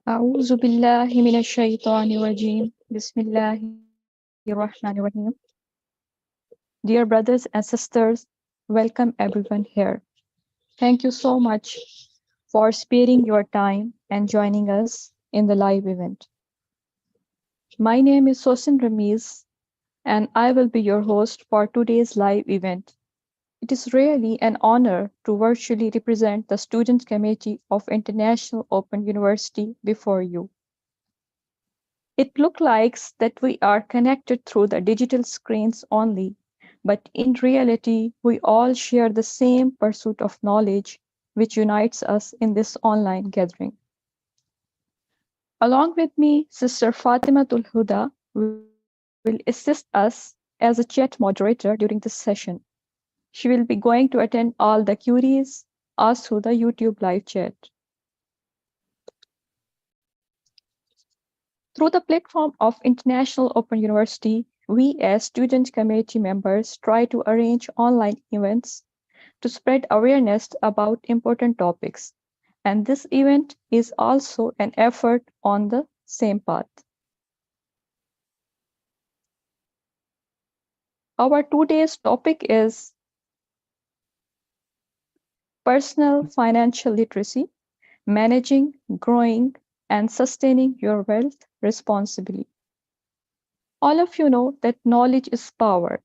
أعوذ بالله من الشيطان الرجيم بسم الله الرحمن الرحيم. Dear brothers and sisters, welcome everyone here. Thank you so much for sparing your time and joining us in the live event. My name is Sosin Ramiz and I will be your host for today's live event. It is really an honor to virtually represent the Student Committee of International Open University before you. It looks like that we are connected through the digital screens only, but in reality, we all share the same pursuit of knowledge which unites us in this online gathering. Along with me, Sister Fatimatul Huda will assist us as a chat moderator during this session. She will be going to attend all the queries asked through the YouTube live chat. Through the platform of International Open University, we as student committee members try to arrange online events to spread awareness about important topics. And this event is also an effort on the same path. Our today's topic is personal financial literacy, managing, growing, and sustaining your wealth responsibly. All of you know that knowledge is power.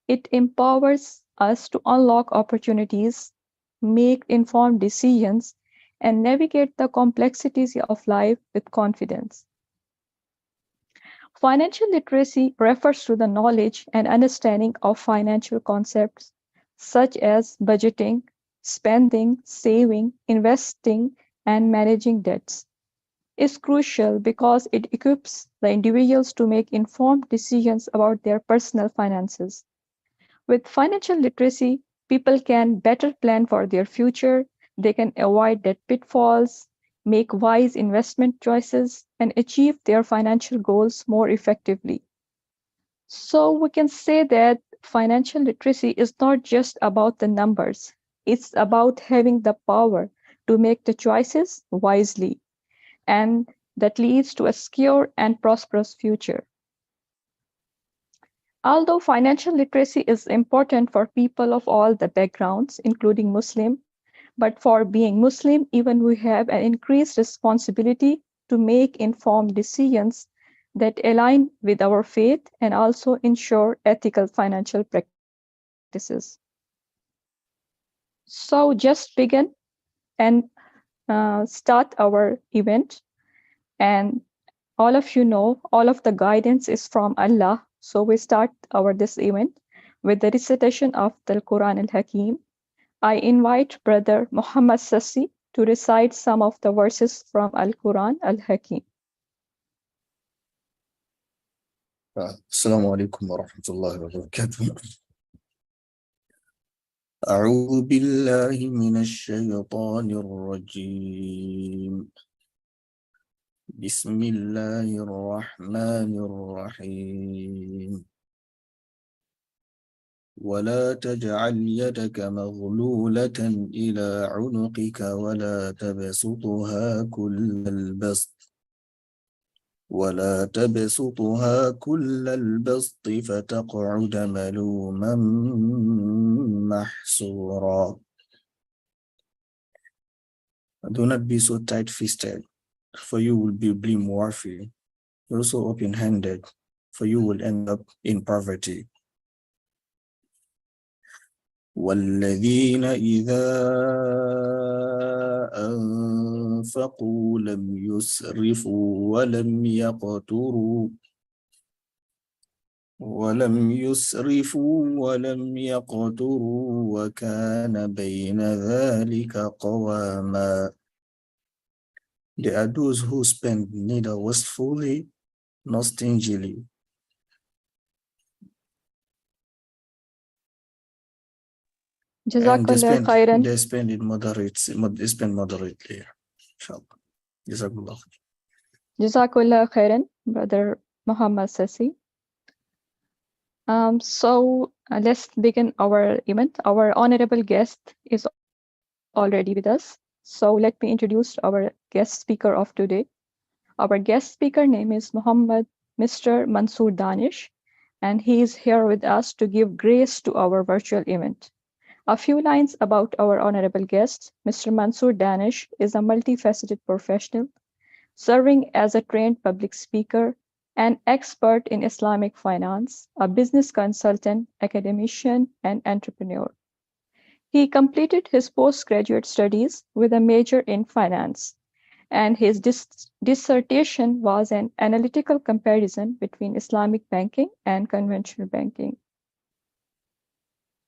It empowers us to unlock opportunities, make informed decisions, and navigate the complexities of life with confidence. Financial literacy refers to the knowledge and understanding of financial concepts such as budgeting, spending, saving, investing, and managing debts. Is crucial because it equips the individuals to make informed decisions about their personal finances. With financial literacy, people can better plan for their future, they can avoid debt pitfalls, make wise investment choices, and achieve their financial goals more effectively. So we can say that financial literacy is not just about the numbers, it's about having the power to make the choices wisely, and that leads to a secure and prosperous future. Although financial literacy is important for people of all the backgrounds, including Muslim, but for being Muslim, even we have an increased responsibility to make informed decisions that align with our faith and also ensure ethical financial practices. So just begin and start our event. And all of you know, all of the guidance is from Allah. So we start this event with the recitation of the Quran al-Hakim. I invite Brother Muhammad Sassi to recite some of the verses from Al-Quran al-Hakim. Assalamu alaikum wa rahmatullahi wa barakatuh. أعوذ بالله من الشيطان الرجيم. بسم الله الرحمن الرحيم. ولا تجعل يدك مغلولة إلى عنقك ولا تبسطها كل كل البسط فتقعد ملوما محسورا. Do not be so tight-fisted, for you will be blameworthy. Also open-handed, for you will end up in poverty. والذين إذا أنفقوا لم يسرفوا ولم يقتروا وكان بين ذلك قواما. There are those who spend neither wastefully nor stingily. And they spend moderately. Inshallah. Jazakallah. Jazakallah khairan, Brother Muhammad Sassi. So let's begin our event. Our honorable guest is already with us. So let me introduce our guest speaker of today. Our guest speaker name is Mr. Mansoor Danish, and he is here with us to give grace to our virtual event. A few lines about our honorable guest. Mr. Mansoor Danish is a multifaceted professional, serving as a trained public speaker, an expert in Islamic finance, a business consultant, academician, and entrepreneur. He completed his postgraduate studies with a major in finance, and his dissertation was an analytical comparison between Islamic banking and conventional banking.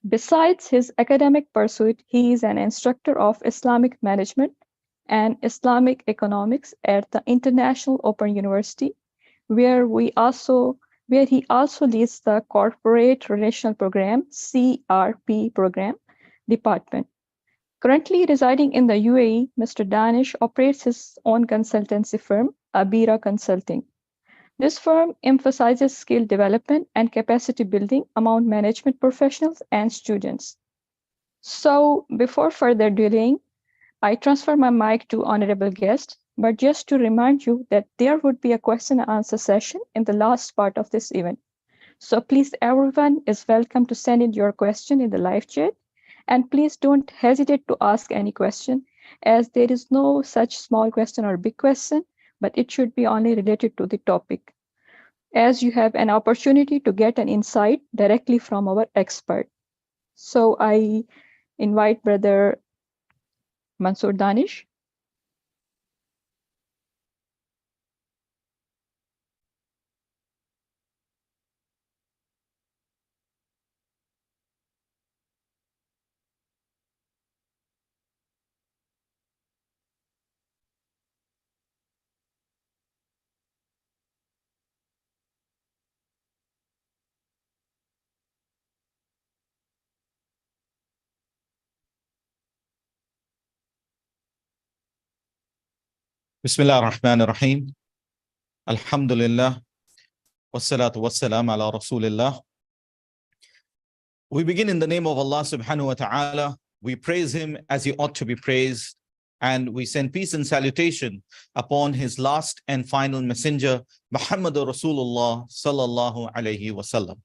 Besides his academic pursuit, he is an instructor of Islamic management and Islamic economics at the International Open University, where he also leads the Corporate Relational Program (CRP) program department. Currently residing in the UAE, Mr. Danish operates his own consultancy firm, Abira Consulting. This firm emphasizes skill development and capacity building among management professionals and students. So, before further delaying, I transfer my mic to honorable guest, but just to remind you that there would be a question and answer session in the last part of this event. So please, everyone is welcome to send in your question in the live chat. And please don't hesitate to ask any question, as there is no such small question or big question, but it should be only related to the topic, as you have an opportunity to get an insight directly from our expert. So I invite Brother Mansoor Danish. Bismillah ar-Rahman ar-Rahim. Alhamdulillah. Wassalatu wassalam ala Rasulillah. We begin in the name of Allah subhanahu wa ta'ala. We praise him as he ought to be praised. And we send peace and salutation upon his last and final messenger, Muhammad Rasulullah sallallahu alayhi wasallam.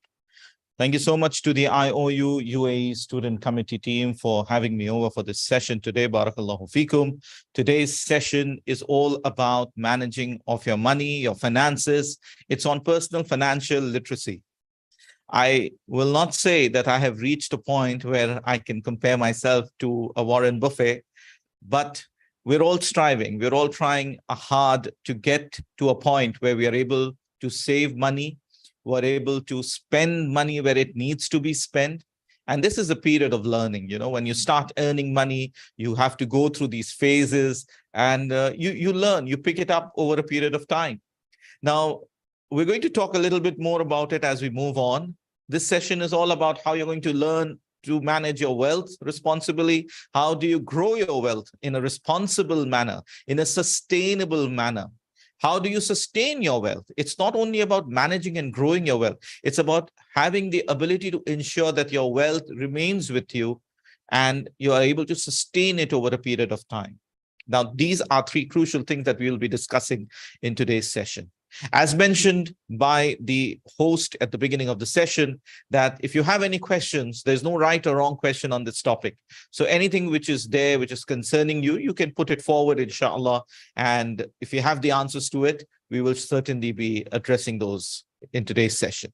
Thank you so much to the IOU UAE Student Committee team for having me over for this session today. Barakallahu fikum. Today's session is all about managing of your money, your finances. It's on personal financial literacy. I will not say that I have reached a point where I can compare myself to a Warren Buffett, but we're all striving. We're all trying hard to get to a point where we are able to save money, we're able to spend money where it needs to be spent. And this is a period of learning. You know, when you start earning money, you have to go through these phases and you learn, you pick it up over a period of time. Now, we're going to talk a little bit more about it as we move on. This session is all about how you're going to learn to manage your wealth responsibly. How do you grow your wealth in a responsible manner, in a sustainable manner? How do you sustain your wealth? It's not only about managing and growing your wealth. It's about having the ability to ensure that your wealth remains with you and you are able to sustain it over a period of time. Now, these are three crucial things that we will be discussing in today's session. As mentioned by the host at the beginning of the session, that if you have any questions, there's no right or wrong question on this topic. So anything which is there, which is concerning you, you can put it forward, inshallah. And if you have the answers to it, we will certainly be addressing those in today's session.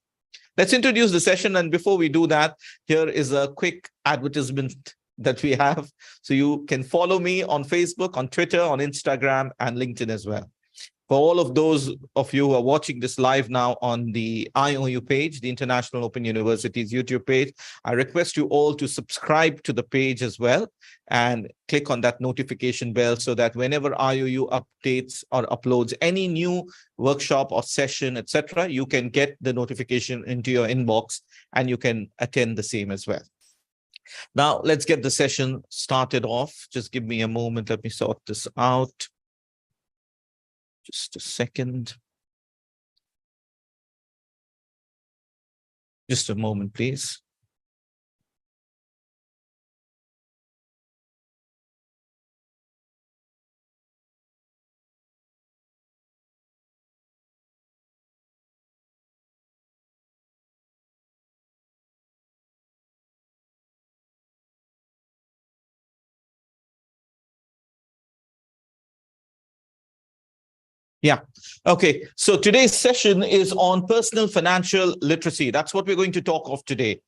Let's introduce the session. And before we do that, here is a quick advertisement that we have. So you can follow me on Facebook, on Twitter, on Instagram, and LinkedIn as well. For all of those of you who are watching this live now on the IOU page, the International Open University's YouTube page, I request you all to subscribe to the page as well and click on that notification bell so that whenever IOU updates or uploads any new workshop or session, etc., you can get the notification into your inbox and you can attend the same as well. Now, let's get the session started off. Just give me a moment. Let me sort this out. Just a second. Just a moment, please. Yeah. Okay. So today's session is on personal financial literacy. That's what we're going to talk of today.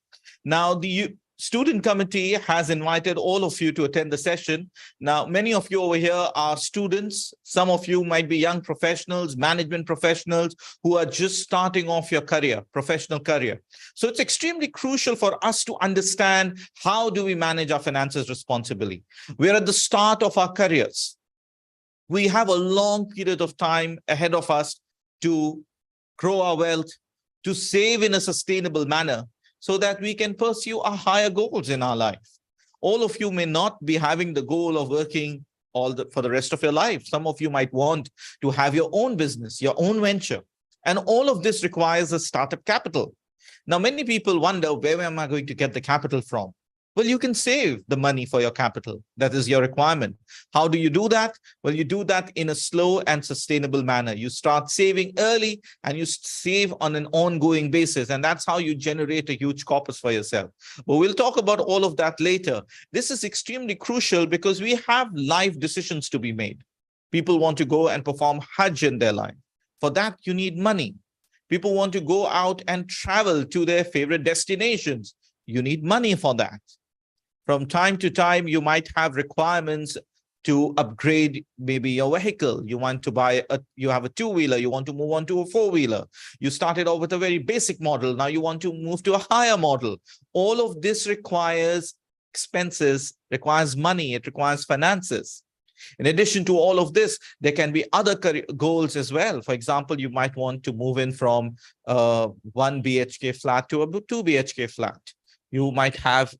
Now, the student committee has invited all of you to attend the session. Now, many of you over here are students. Some of you might be young professionals, management professionals who are just starting off your career, professional career. So it's extremely crucial for us to understand how do we manage our finances responsibly. We're at the start of our careers. We have a long period of time ahead of us to grow our wealth, to save in a sustainable manner so that we can pursue our higher goals in our life. All of you may not be having the goal of working for the rest of your life. Some of you might want to have your own business, your own venture. And all of this requires a startup capital. Now, many people wonder, where am I going to get the capital from? Well, you can save the money for your capital. That is your requirement. How do you do that? Well, you do that in a slow and sustainable manner. You start saving early and you save on an ongoing basis. And that's how you generate a huge corpus for yourself. But we'll talk about all of that later. This is extremely crucial because we have life decisions to be made. People want to go and perform Hajj in their life. For that, you need money. People want to go out and travel to their favorite destinations. You need money for that. From time to time, you might have requirements to upgrade maybe your vehicle. You want to you have a two-wheeler, you want to move on to a four-wheeler. You started off with a very basic model. Now you want to move to a higher model. All of this requires expenses, requires money, it requires finances. In addition to all of this, there can be other goals as well. For example, you might want to move in from a 1 BHK flat to a 2 BHK flat. You might have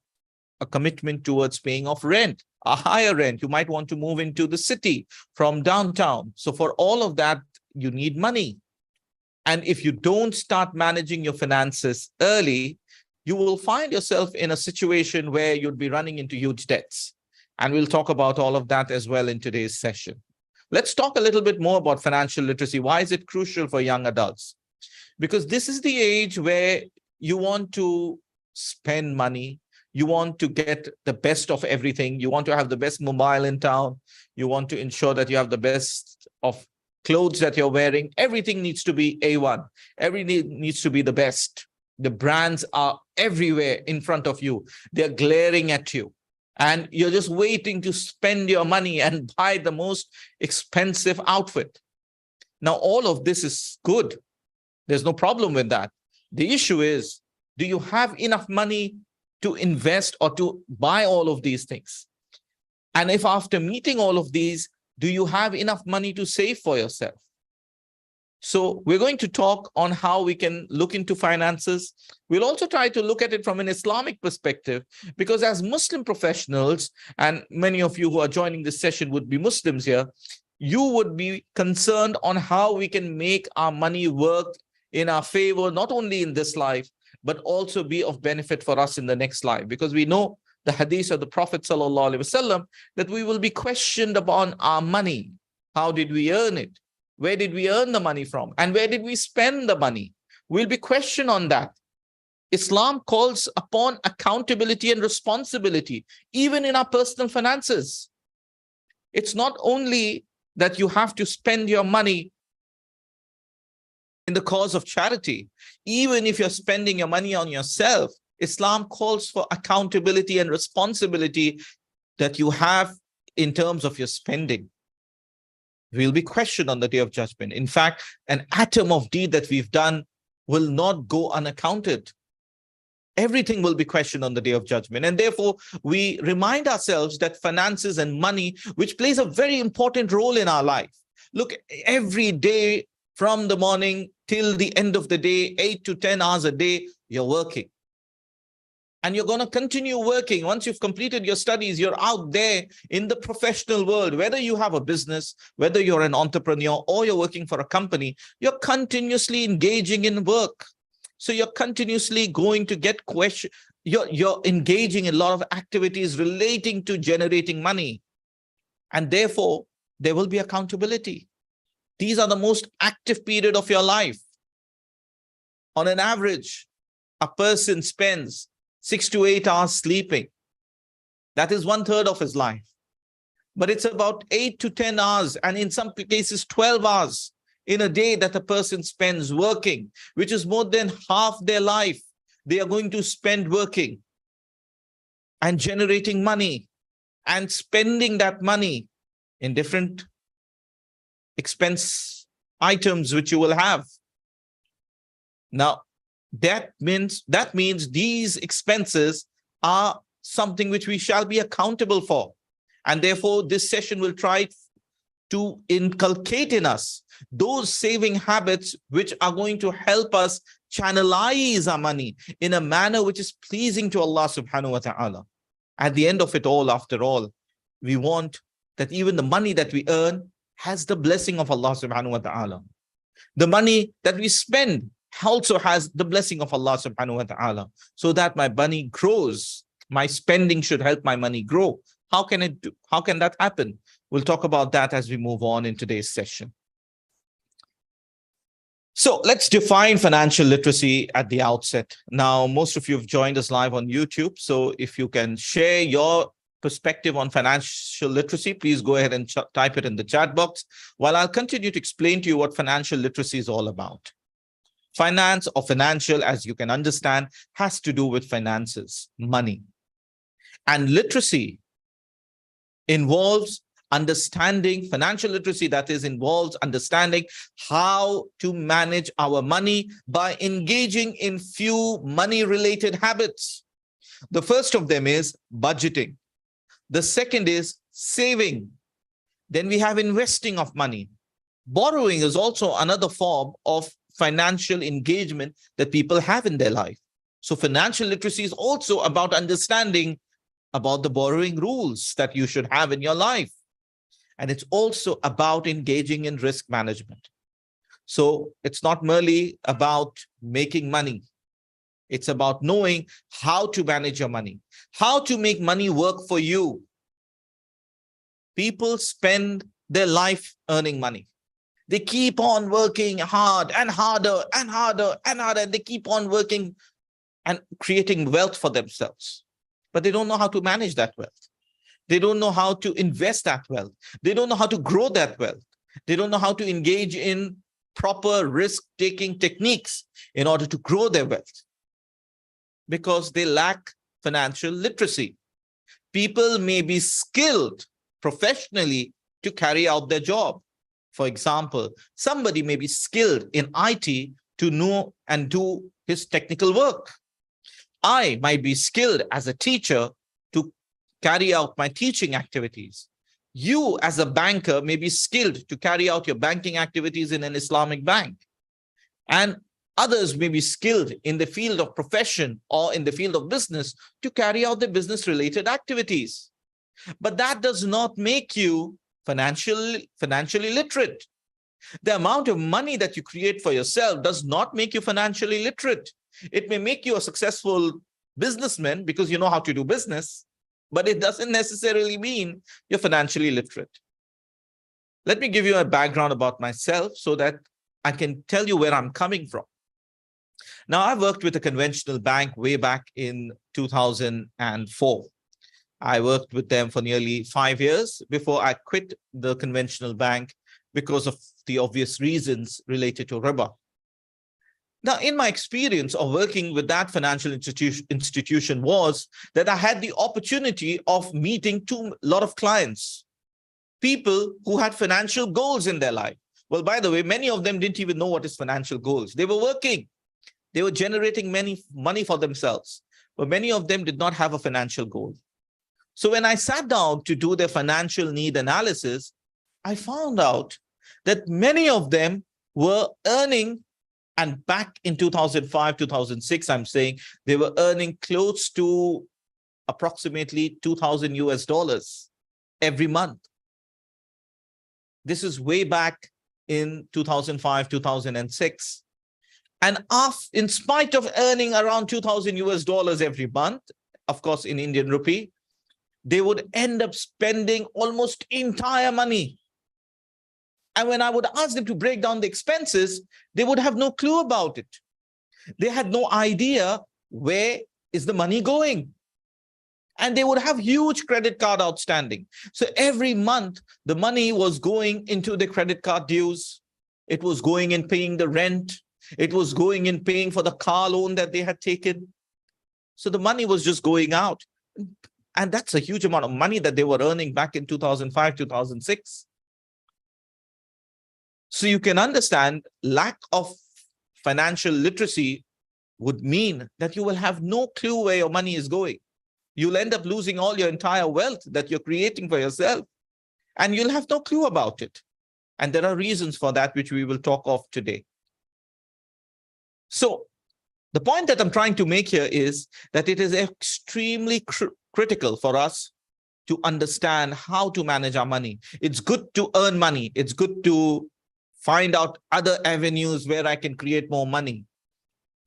a commitment towards paying off rent, a higher rent. You might want to move into the city from downtown. So for all of that, you need money. And if you don't start managing your finances early, you will find yourself in a situation where you'd be running into huge debts. And we'll talk about all of that as well in today's session. Let's talk a little bit more about financial literacy. Why is it crucial for young adults? Because this is the age where you want to spend money. You want to get the best of everything. You want to have the best mobile in town. You want to ensure that you have the best of clothes that you're wearing. Everything needs to be A1. Everything needs to be the best. The brands are everywhere in front of you. They're glaring at you. And you're just waiting to spend your money and buy the most expensive outfit. Now, all of this is good. There's no problem with that. The issue is, do you have enough money to invest or to buy all of these things? And if after meeting all of these, do you have enough money to save for yourself? So we're going to talk on how we can look into finances. We'll also try to look at it from an Islamic perspective, because as Muslim professionals, and many of you who are joining this session would be Muslims here, you would be concerned on how we can make our money work in our favor, not only in this life, but also be of benefit for us in the next life. Because we know the hadith of the Prophet ﷺ that we will be questioned upon our money. How did we earn it? Where did we earn the money from? And where did we spend the money? We'll be questioned on that. Islam calls upon accountability and responsibility, even in our personal finances. It's not only that you have to spend your money in the cause of charity. Even if you're spending your money on yourself, Islam calls for accountability and responsibility that you have in terms of your spending. We'll be questioned on the day of judgment. In fact, an atom of deed that we've done will not go unaccounted. Everything will be questioned on the day of judgment. And therefore, we remind ourselves that finances and money, which plays a very important role in our life. Look, every day from the morning till the end of the day, 8 to 10 hours a day, you're working. And you're going to continue working. Once you've completed your studies, you're out there in the professional world. Whether you have a business, whether you're an entrepreneur, or you're working for a company, you're continuously engaging in work. So you're continuously going to get questioned. You're engaging in a lot of activities relating to generating money. And therefore, there will be accountability. These are the most active period of your life. On an average, a person spends 6 to 8 hours sleeping. That is 1/3 of his life. But it's about 8 to 10 hours, and in some cases 12 hours in a day that a person spends working, which is more than half their life, they are going to spend working and generating money and spending that money in different expense items which you will have. Now, that means these expenses are something which we shall be accountable for. And therefore, this session will try to inculcate in us those saving habits which are going to help us channelize our money in a manner which is pleasing to Allah subhanahu wa ta'ala. At the end of it all, after all, we want that even the money that we earn has the blessing of Allah subhanahu wa ta'ala. The money that we spend also has the blessing of Allah subhanahu wa ta'ala, so that my money grows. My spending should help my money grow. How can that happen? We'll talk about that as we move on in today's session. So let's define financial literacy at the outset. Now, most of you have joined us live on YouTube. So if you can share your perspective on financial literacy, please go ahead and type it in the chat box, while I'll continue to explain to you what financial literacy is all about. Finance, or financial, as you can understand, has to do with finances, money. And literacy involves understanding, financial literacy, that is, involves understanding how to manage our money by engaging in few money-related habits. The first of them is budgeting. The second is saving. Then we have investing of money. Borrowing is also another form of financial engagement that people have in their life. So financial literacy is also about understanding about the borrowing rules that you should have in your life. And it's also about engaging in risk management. So it's not merely about making money. It's about knowing how to manage your money, how to make money work for you. People spend their life earning money. They keep on working hard and harder and harder and harder. They keep on working and creating wealth for themselves. But they don't know how to manage that wealth. They don't know how to invest that wealth. They don't know how to grow that wealth. They don't know how to engage in proper risk-taking techniques in order to grow their wealth, because they lack financial literacy. People may be skilled professionally to carry out their job. For example, somebody may be skilled in IT to know and do his technical work. I might be skilled as a teacher to carry out my teaching activities. You as a banker may be skilled to carry out your banking activities in an Islamic bank. And others may be skilled in the field of profession or in the field of business to carry out the business-related activities. But that does not make you financially literate. The amount of money that you create for yourself does not make you financially literate. It may make you a successful businessman because you know how to do business, but it doesn't necessarily mean you're financially literate. Let me give you a background about myself so that I can tell you where I'm coming from. Now, I worked with a conventional bank way back in 2004. I worked with them for nearly 5 years before I quit the conventional bank because of the obvious reasons related to riba. Now, in my experience of working with that financial institution was that I had the opportunity of meeting a lot of clients, people who had financial goals in their life. Well, by the way, many of them didn't even know what is financial goals. They were working. They were generating money for themselves, but many of them did not have a financial goal. So when I sat down to do their financial need analysis, I found out that many of them were earning, and back in 2005, 2006, I'm saying they were earning close to approximately $2,000 every month. This is way back in 2005, 2006. And in spite of earning around $2,000 every month, of course, in Indian rupee, they would end up spending almost entire money. And when I would ask them to break down the expenses, they would have no clue about it. They had no idea where is the money going. And they would have huge credit card outstanding. So every month, the money was going into the credit card dues. It was going in paying the rent. It was going in paying for the car loan that they had taken. So the money was just going out. And that's a huge amount of money that they were earning back in 2005, 2006. So you can understand lack of financial literacy would mean that you will have no clue where your money is going. You'll end up losing all your entire wealth that you're creating for yourself, and you'll have no clue about it. And there are reasons for that, which we will talk of today. So the point that I'm trying to make here is that it is extremely critical for us to understand how to manage our money. It's good to earn money. It's good to find out other avenues where I can create more money,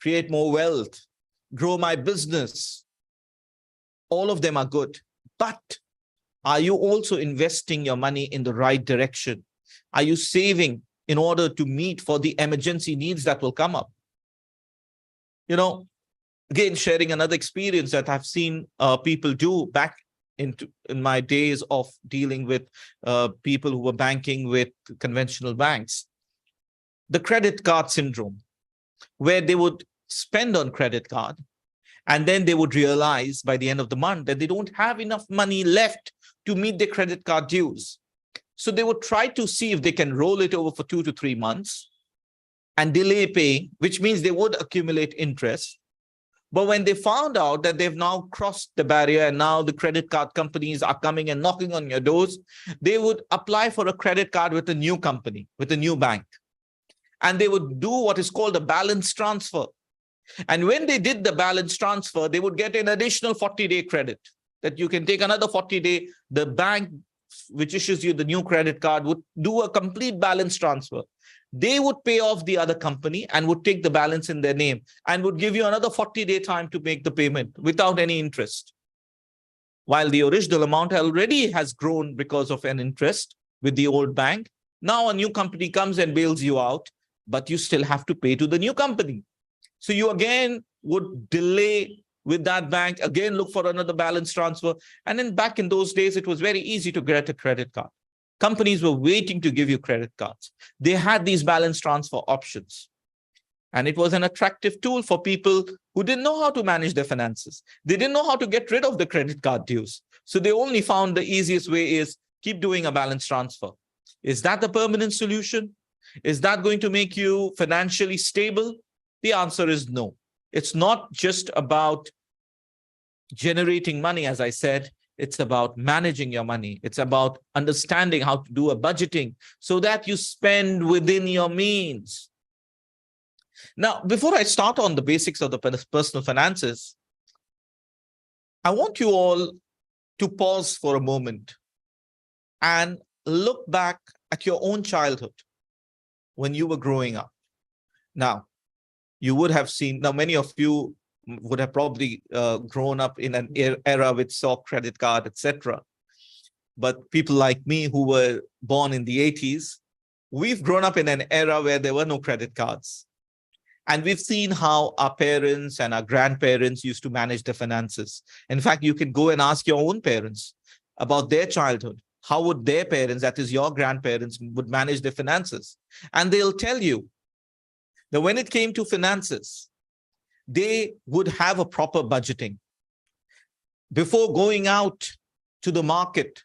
create more wealth, grow my business. All of them are good. But are you also investing your money in the right direction? Are you saving in order to meet for the emergency needs that will come up? You know, again, sharing another experience that I've seen people do back in my days of dealing with people who were banking with conventional banks. The credit card syndrome, where they would spend on credit card, and then they would realize by the end of the month that they don't have enough money left to meet their credit card dues. So they would try to see if they can roll it over for 2 to 3 months and delay paying, which means they would accumulate interest. But when they found out that they've now crossed the barrier and now the credit card companies are coming and knocking on your doors, they would apply for a credit card with a new company, with a new bank. And they would do what is called a balance transfer. And when they did the balance transfer, they would get an additional 40-day credit that you can take another 40-day. The bank which issues you the new credit card would do a complete balance transfer. They would pay off the other company and would take the balance in their name and would give you another 40-day time to make the payment without any interest. While the original amount already has grown because of an interest with the old bank, now a new company comes and bails you out, but you still have to pay to the new company. So you again would delay with that bank, again look for another balance transfer. And then back in those days, it was very easy to get a credit card. Companies were waiting to give you credit cards. They had these balance transfer options. And it was an attractive tool for people who didn't know how to manage their finances. They didn't know how to get rid of the credit card dues. So they only found the easiest way is keep doing a balance transfer. Is that the permanent solution? Is that going to make you financially stable? The answer is no. It's not just about generating money, as I said. It's about managing your money. It's about understanding how to do a budgeting so that you spend within your means. Now, before I start on the basics of the personal finances, I want you all to pause for a moment and look back at your own childhood when you were growing up. Now, you would have seen, now many of you would have probably grown up in an era which saw credit card, etc. But people like me who were born in the 80s, we've grown up in an era where there were no credit cards. And we've seen how our parents and our grandparents used to manage their finances. In fact, you can go and ask your own parents about their childhood. How would their parents, that is your grandparents, would manage their finances? And they'll tell you that when it came to finances, they would have a proper budgeting. Before going out to the market,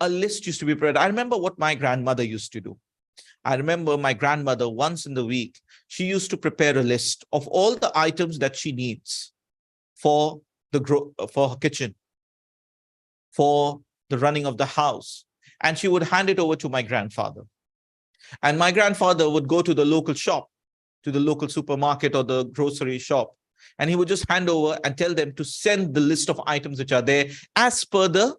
a list used to be prepared. I remember what my grandmother used to do. I remember my grandmother once in the week, she used to prepare a list of all the items that she needs for her kitchen, for the running of the house. And she would hand it over to my grandfather. And my grandfather would go to the local shop, to the local supermarket or the grocery shop. And he would just hand over and tell them to send the list of items which are there as per the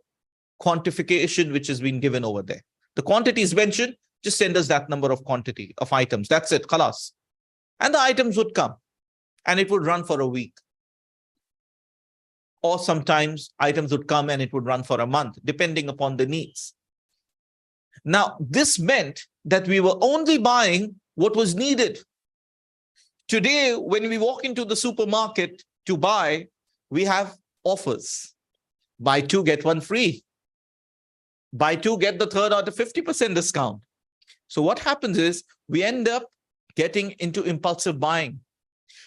quantification which has been given over there. The quantity is mentioned, just send us that number of quantity of items. That's it, khalas. And the items would come and it would run for a week. Or sometimes items would come and it would run for a month, depending upon the needs. Now, this meant that we were only buying what was needed. Today, when we walk into the supermarket to buy, we have offers. Buy 2, get 1 free. Buy 2, get the third or the 50% discount. So what happens is we end up getting into impulsive buying.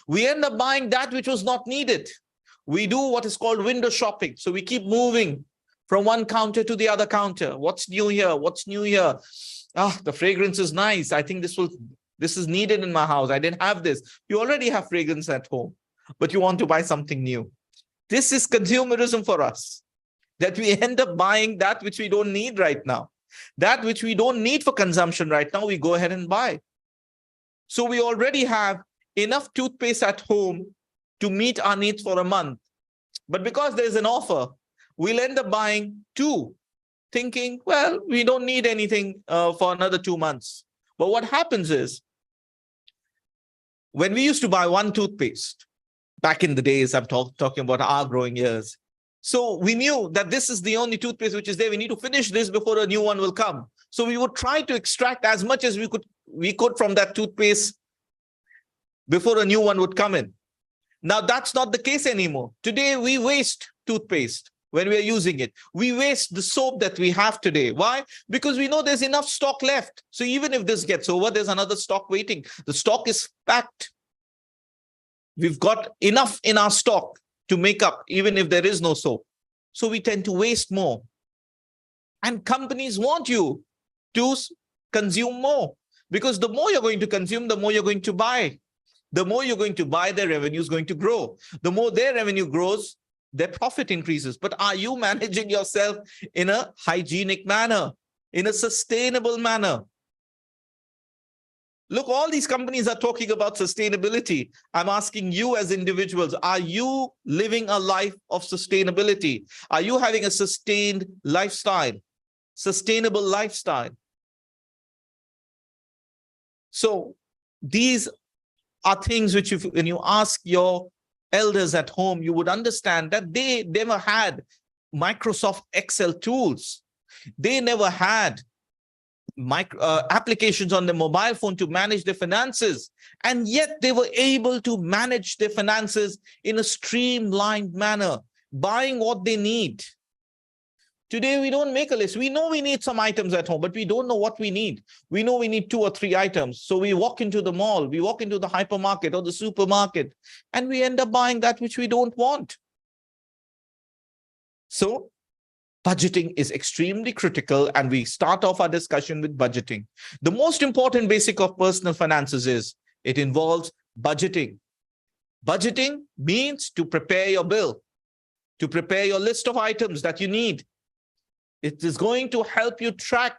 We end up buying that which was not needed. We do what is called window shopping. So we keep moving from one counter to the other counter. What's new here? What's new here? Ah, the fragrance is nice. I think this is needed in my house. I didn't have this. You already have fragrance at home, but you want to buy something new. This is consumerism for us, that we end up buying that which we don't need right now. That which we don't need for consumption right now, we go ahead and buy. So we already have enough toothpaste at home to meet our needs for a month. But because there's an offer, we'll end up buying 2, thinking, well, we don't need anything for another 2 months. But what happens is, when we used to buy 1 toothpaste, back in the days, I'm talking about our growing years. So we knew that this is the only toothpaste which is there. We need to finish this before a new one will come. So we would try to extract as much as we could from that toothpaste before a new one would come in. Now, that's not the case anymore. Today, we waste toothpaste when we are using it. We waste the soap that we have today. Why? Because we know there's enough stock left. So even if this gets over, there's another stock waiting. The stock is packed. We've got enough in our stock to make up, even if there is no soap. So we tend to waste more. And companies want you to consume more, because the more you're going to consume, the more you're going to buy. The more you're going to buy, their revenue is going to grow. The more their revenue grows, their profit increases. But are you managing yourself in a hygienic manner, in a sustainable manner? Look, all these companies are talking about sustainability. I'm asking you as individuals, are you living a life of sustainability? Are you having a sustained lifestyle, sustainable lifestyle? So these are things which, when you ask your elders at home, you would understand that they never had Microsoft Excel tools. They never had applications on the mobile phone to manage their finances. And yet they were able to manage their finances in a streamlined manner, buying what they need. Today, we don't make a list. We know we need some items at home, but we don't know what we need. We know we need 2 or 3 items. So we walk into the mall, we walk into the hypermarket or the supermarket, and we end up buying that which we don't want. So budgeting is extremely critical, and we start off our discussion with budgeting. The most important basic of personal finances is it involves budgeting. Budgeting means to prepare your bill, to prepare your list of items that you need. It is going to help you track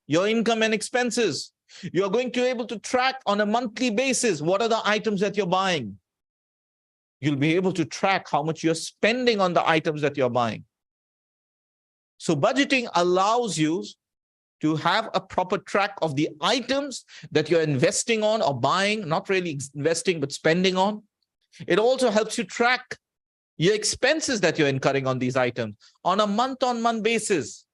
your income and expenses. You're going to be able to track on a monthly basis what are the items that you're buying. You'll be able to track how much you're spending on the items that you're buying. So budgeting allows you to have a proper track of the items that you're investing on or buying, not really investing, but spending on. It also helps you track your expenses that you're incurring on these items on a month-on-month basis.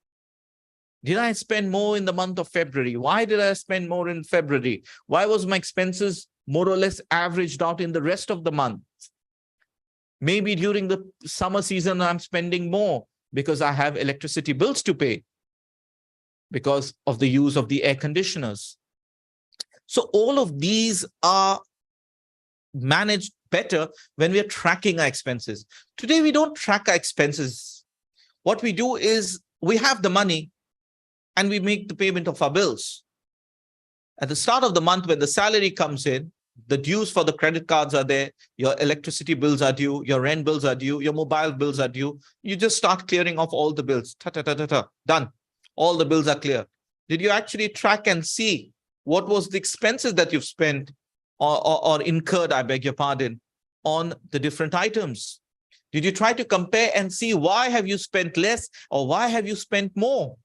Did I spend more in the month of February? Why did I spend more in February? Why was my expenses more or less averaged out in the rest of the month? Maybe during the summer season, I'm spending more because I have electricity bills to pay because of the use of the air conditioners. So all of these are managed better when we are tracking our expenses. Today, we don't track our expenses. What we do is we have the money and we make the payment of our bills. At the start of the month, when the salary comes in, the dues for the credit cards are there, your electricity bills are due, your rent bills are due, your mobile bills are due. You just start clearing off all the bills. Done. All the bills are clear. Did you actually track and see what was the expenses that you've spent or incurred, I beg your pardon, on the different items? Did you try to compare and see why have you spent less or why have you spent more?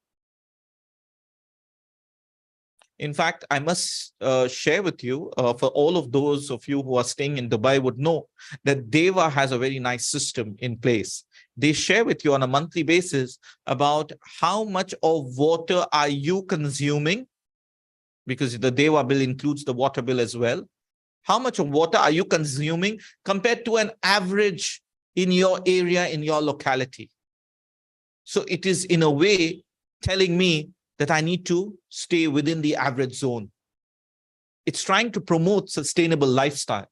In fact, I must share with you, for all of those of you who are staying in Dubai would know that Deva has a very nice system in place. They share with you on a monthly basis about how much of water are you consuming, because the Deva bill includes the water bill as well. How much of water are you consuming compared to an average in your area, in your locality? So it is in a way telling me that I need to stay within the average zone. It's trying to promote sustainable lifestyle.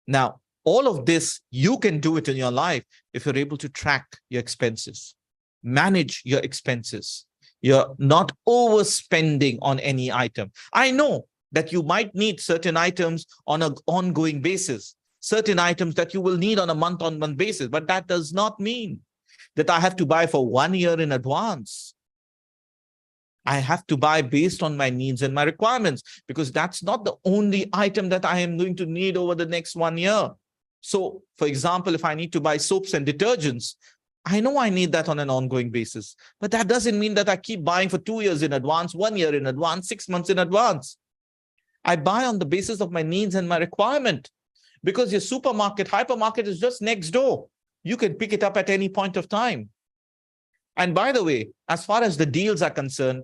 Now, all of this, you can do it in your life if you're able to track your expenses, manage your expenses. You're not overspending on any item. I know that you might need certain items on an ongoing basis, certain items that you will need on a month-on-month basis, but that does not mean that I have to buy for 1 year in advance. I have to buy based on my needs and my requirements, because that's not the only item that I am going to need over the next 1 year. So, for example, if I need to buy soaps and detergents, I know I need that on an ongoing basis, but that doesn't mean that I keep buying for 2 years in advance, 1 year in advance, 6 months in advance. I buy on the basis of my needs and my requirement, because your supermarket, hypermarket is just next door. You can pick it up at any point of time. And by the way, as far as the deals are concerned,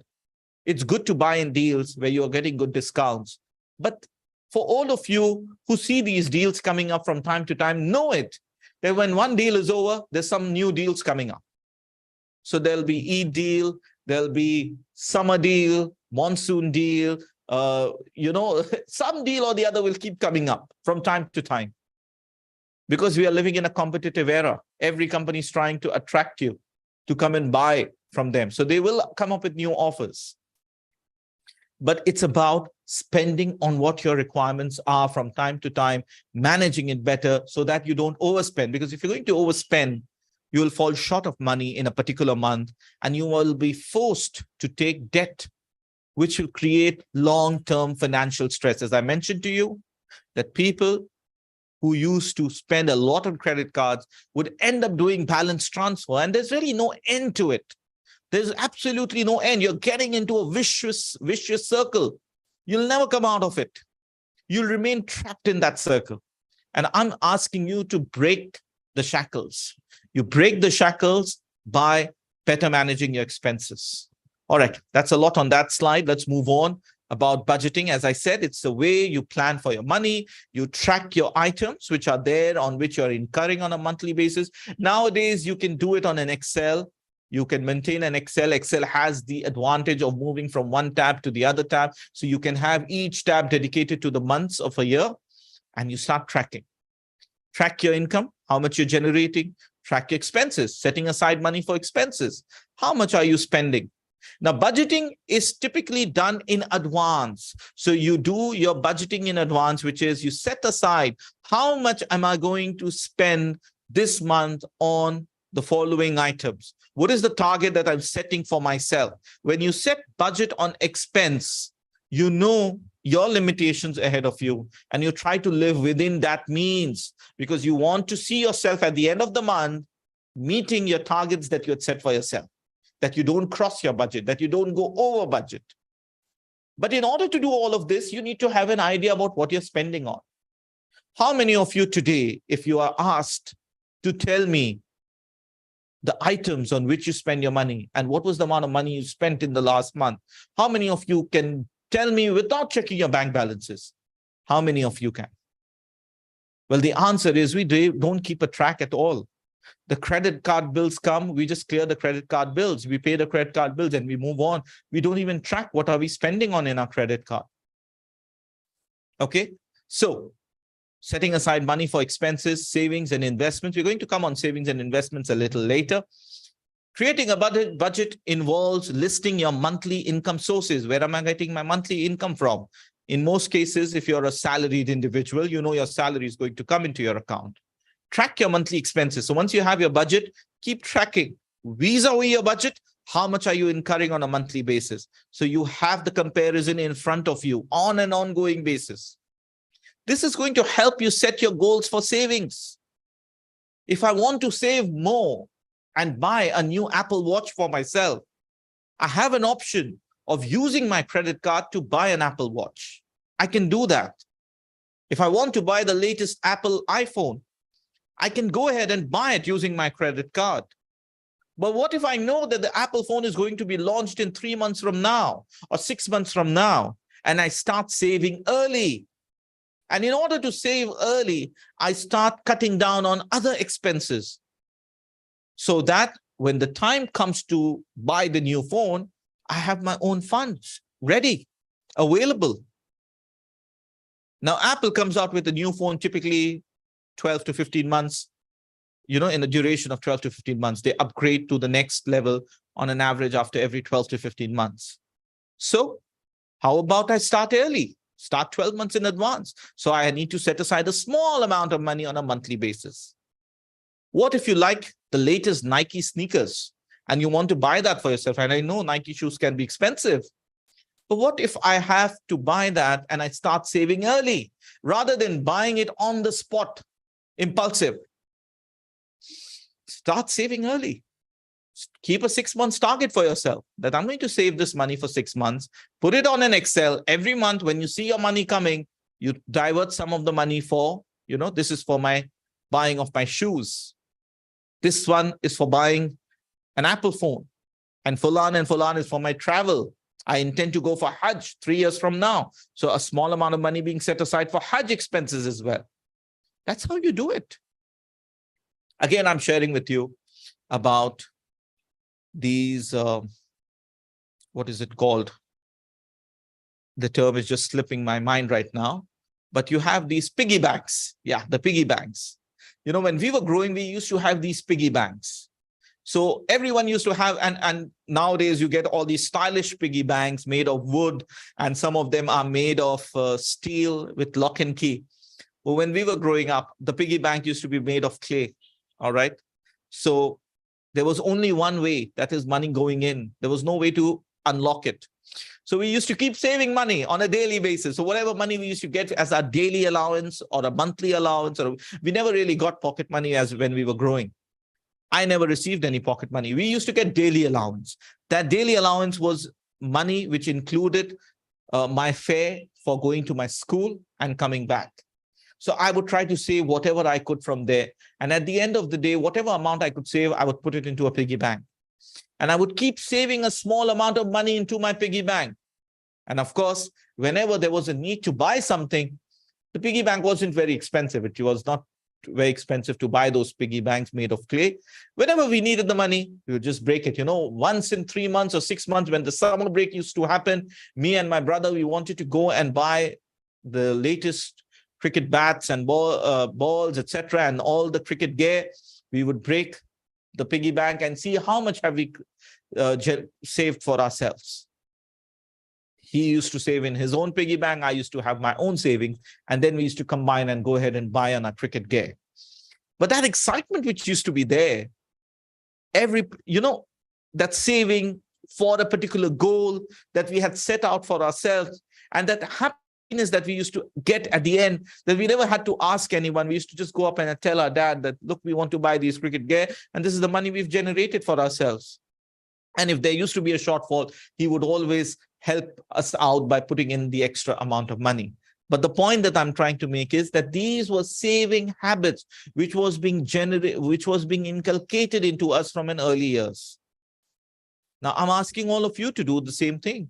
it's good to buy in deals where you're getting good discounts. But for all of you who see these deals coming up from time to time, know it, that when one deal is over, there's some new deals coming up. So there'll be Eid deal, there'll be summer deal, monsoon deal, some deal or the other will keep coming up from time to time. Because we are living in a competitive era. Every company is trying to attract you to come and buy from them. So they will come up with new offers. But it's about spending on what your requirements are from time to time, managing it better so that you don't overspend. Because if you're going to overspend, you will fall short of money in a particular month, and you will be forced to take debt, which will create long-term financial stress. As I mentioned to you, that people who used to spend a lot on credit cards would end up doing balance transfer, and there's really no end to it. There's absolutely no end. You're getting into a vicious circle. You'll never come out of it. You'll remain trapped in that circle. And I'm asking you to break the shackles. You break the shackles by better managing your expenses. All right, that's a lot on that slide. Let's move on. About budgeting, as I said, it's the way you plan for your money. You track your items, which are there, on which you're incurring on a monthly basis. Nowadays, you can do it on an Excel. You can maintain an Excel. Excel has the advantage of moving from one tab to the other tab. So you can have each tab dedicated to the months of a year, and you start tracking. Track your income, how much you're generating. Track your expenses, setting aside money for expenses. How much are you spending? Now, budgeting is typically done in advance. So you do your budgeting in advance, which is you set aside how much am I going to spend this month on the following items. What is the target that I'm setting for myself? When you set budget on expense, you know your limitations ahead of you, and you try to live within that means, because you want to see yourself at the end of the month meeting your targets that you had set for yourself, that you don't cross your budget, that you don't go over budget. But in order to do all of this, you need to have an idea about what you're spending on. How many of you today, if you are asked to tell me the items on which you spend your money and what was the amount of money you spent in the last month, how many of you can tell me without checking your bank balances? How many of you can? Well, the answer is we don't keep a track at all. The credit card bills come, we just clear the credit card bills. We pay the credit card bills and we move on. We don't even track what are we spending on in our credit card. Okay, so setting aside money for expenses, savings and investments. We're going to come on savings and investments a little later. Creating a budget involves listing your monthly income sources. Where am I getting my monthly income from? In most cases, if you're a salaried individual, you know your salary is going to come into your account. Track your monthly expenses. So once you have your budget, keep tracking. Vis-a-vis your budget, how much are you incurring on a monthly basis? So you have the comparison in front of you on an ongoing basis. This is going to help you set your goals for savings. If I want to save more and buy a new Apple Watch for myself, I have an option of using my credit card to buy an Apple Watch. I can do that. If I want to buy the latest Apple iPhone, I can go ahead and buy it using my credit card. But what if I know that the Apple phone is going to be launched in 3 months from now or 6 months from now, and I start saving early? And in order to save early, I start cutting down on other expenses so that when the time comes to buy the new phone, I have my own funds ready, available. Now, Apple comes out with a new phone, typically 12 to 15 months, in the duration of 12 to 15 months. They upgrade to the next level on an average after every 12 to 15 months. So how about I start early? Start 12 months in advance. So I need to set aside a small amount of money on a monthly basis. What if you like the latest Nike sneakers and you want to buy that for yourself? And I know Nike shoes can be expensive. But what if I have to buy that and I start saving early rather than buying it on the spot, impulsive? Start saving early. Keep a 6 months target for yourself that I'm going to save this money for 6 months. Put it on an Excel. Every month when you see your money coming, you divert some of the money for, this is for my buying of my shoes. This one is for buying an Apple phone. And Fulan is for my travel. I intend to go for Hajj 3 years from now. So a small amount of money being set aside for Hajj expenses as well. That's how you do it. Again, I'm sharing with you about these, what is it called? The term is just slipping my mind right now. But you have these piggy banks. Yeah, the piggy banks. When we were growing, we used to have these piggy banks. So everyone used to have, and nowadays you get all these stylish piggy banks made of wood, and some of them are made of steel with lock and key. But when we were growing up, the piggy bank used to be made of clay. All right. So there was only one way, that is money going in. There was no way to unlock it. So we used to keep saving money on a daily basis. So whatever money we used to get as our daily allowance or a monthly allowance, or we never really got pocket money as when we were growing. I never received any pocket money. We used to get daily allowance. That daily allowance was money which included my fare for going to my school and coming back. So I would try to save whatever I could from there. And at the end of the day, whatever amount I could save, I would put it into a piggy bank. And I would keep saving a small amount of money into my piggy bank. And of course, whenever there was a need to buy something, the piggy bank wasn't very expensive. It was not very expensive to buy those piggy banks made of clay. Whenever we needed the money, we would just break it. Once in 3 months or 6 months, when the summer break used to happen, me and my brother, we wanted to go and buy the latest cricket bats and balls, etc., and all the cricket gear. We would break the piggy bank and see how much have we saved for ourselves. He used to save in his own piggy bank. I used to have my own savings. And then we used to combine and go ahead and buy on our cricket gear. But that excitement which used to be there, that saving for a particular goal that we had set out for ourselves, and that happiness that we used to get at the end, that we never had to ask anyone. We used to just go up and tell our dad that, look, we want to buy these cricket gear, and this is the money we've generated for ourselves. And if there used to be a shortfall, he would always help us out by putting in the extra amount of money. But the point that I'm trying to make is that these were saving habits which was being inculcated into us from an early years. Now, I'm asking all of you to do the same thing.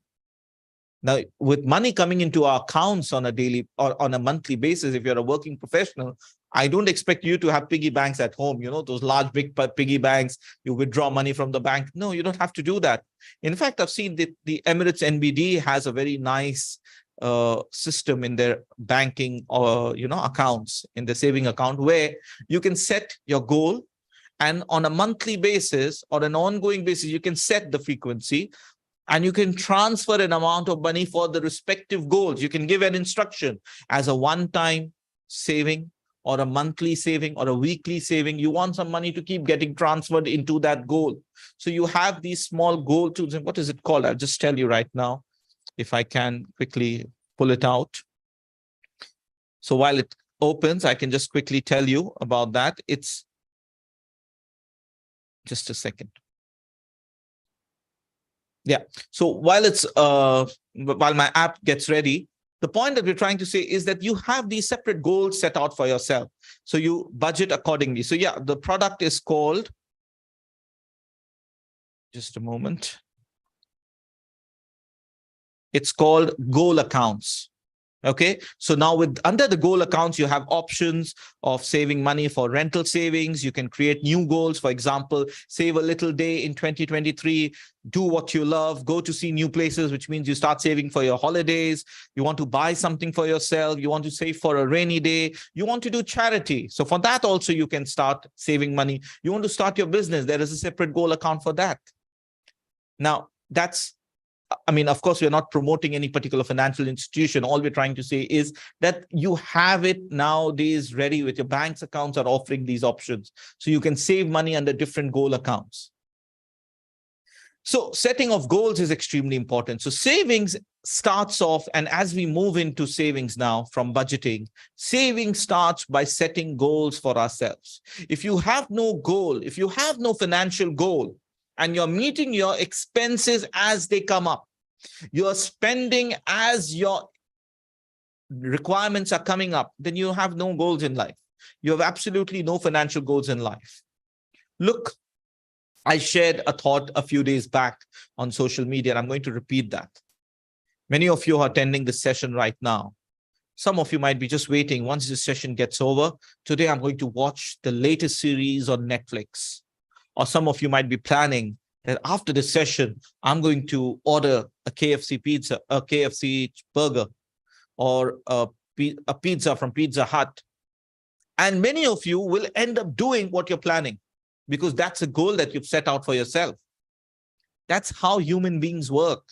Now, with money coming into our accounts on a daily or on a monthly basis, if you're a working professional, I don't expect you to have piggy banks at home, those large, big piggy banks. You withdraw money from the bank. No, you don't have to do that. In fact, I've seen that the Emirates NBD has a very nice system in their banking or, accounts, in the saving account, where you can set your goal, and on a monthly basis or an ongoing basis, you can set the frequency. And you can transfer an amount of money for the respective goals. You can give an instruction as a one-time saving or a monthly saving or a weekly saving. You want some money to keep getting transferred into that goal. So you have these small goal tools. And what is it called? I'll just tell you right now, if I can quickly pull it out. So while it opens, I can just quickly tell you about that. It's just a second. Yeah. So while my app gets ready, the point that we're trying to say is that you have these separate goals set out for yourself. So you budget accordingly. So yeah, the product is called, just a moment. It's called Goal Accounts. Okay, so now under the goal accounts, you have options of saving money for rental savings. You can create new goals. For example, save a little day in 2023, do what you love, go to see new places, which means you start saving for your holidays. You want to buy something for yourself. You want to save for a rainy day. You want to do charity. So for that also, you can start saving money. You want to start your business. There is a separate goal account for that. Now, of course, we're not promoting any particular financial institution. All we're trying to say is that you have it nowadays ready with your bank's accounts are offering these options. So you can save money under different goal accounts. So setting of goals is extremely important. So savings starts off, and as we move into savings now from budgeting, saving starts by setting goals for ourselves. If you have no goal, if you have no financial goal, and you're meeting your expenses as they come up, you're spending as your requirements are coming up, then you have no goals in life. You have absolutely no financial goals in life. Look, I shared a thought a few days back on social media, and I'm going to repeat that. Many of you are attending this session right now. Some of you might be just waiting. Once this session gets over, today I'm going to watch the latest series on Netflix. Or some of you might be planning that after this session, I'm going to order a KFC pizza, a KFC burger, or a pizza from Pizza Hut. And many of you will end up doing what you're planning because that's a goal that you've set out for yourself. That's how human beings work.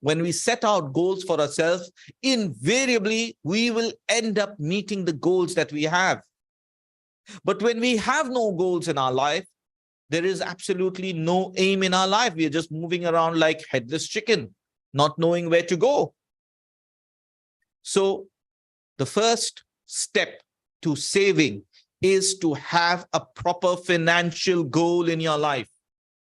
When we set out goals for ourselves, invariably, we will end up meeting the goals that we have. But when we have no goals in our life, there is absolutely no aim in our life. We are just moving around like headless chicken, not knowing where to go. So the first step to saving is to have a proper financial goal in your life.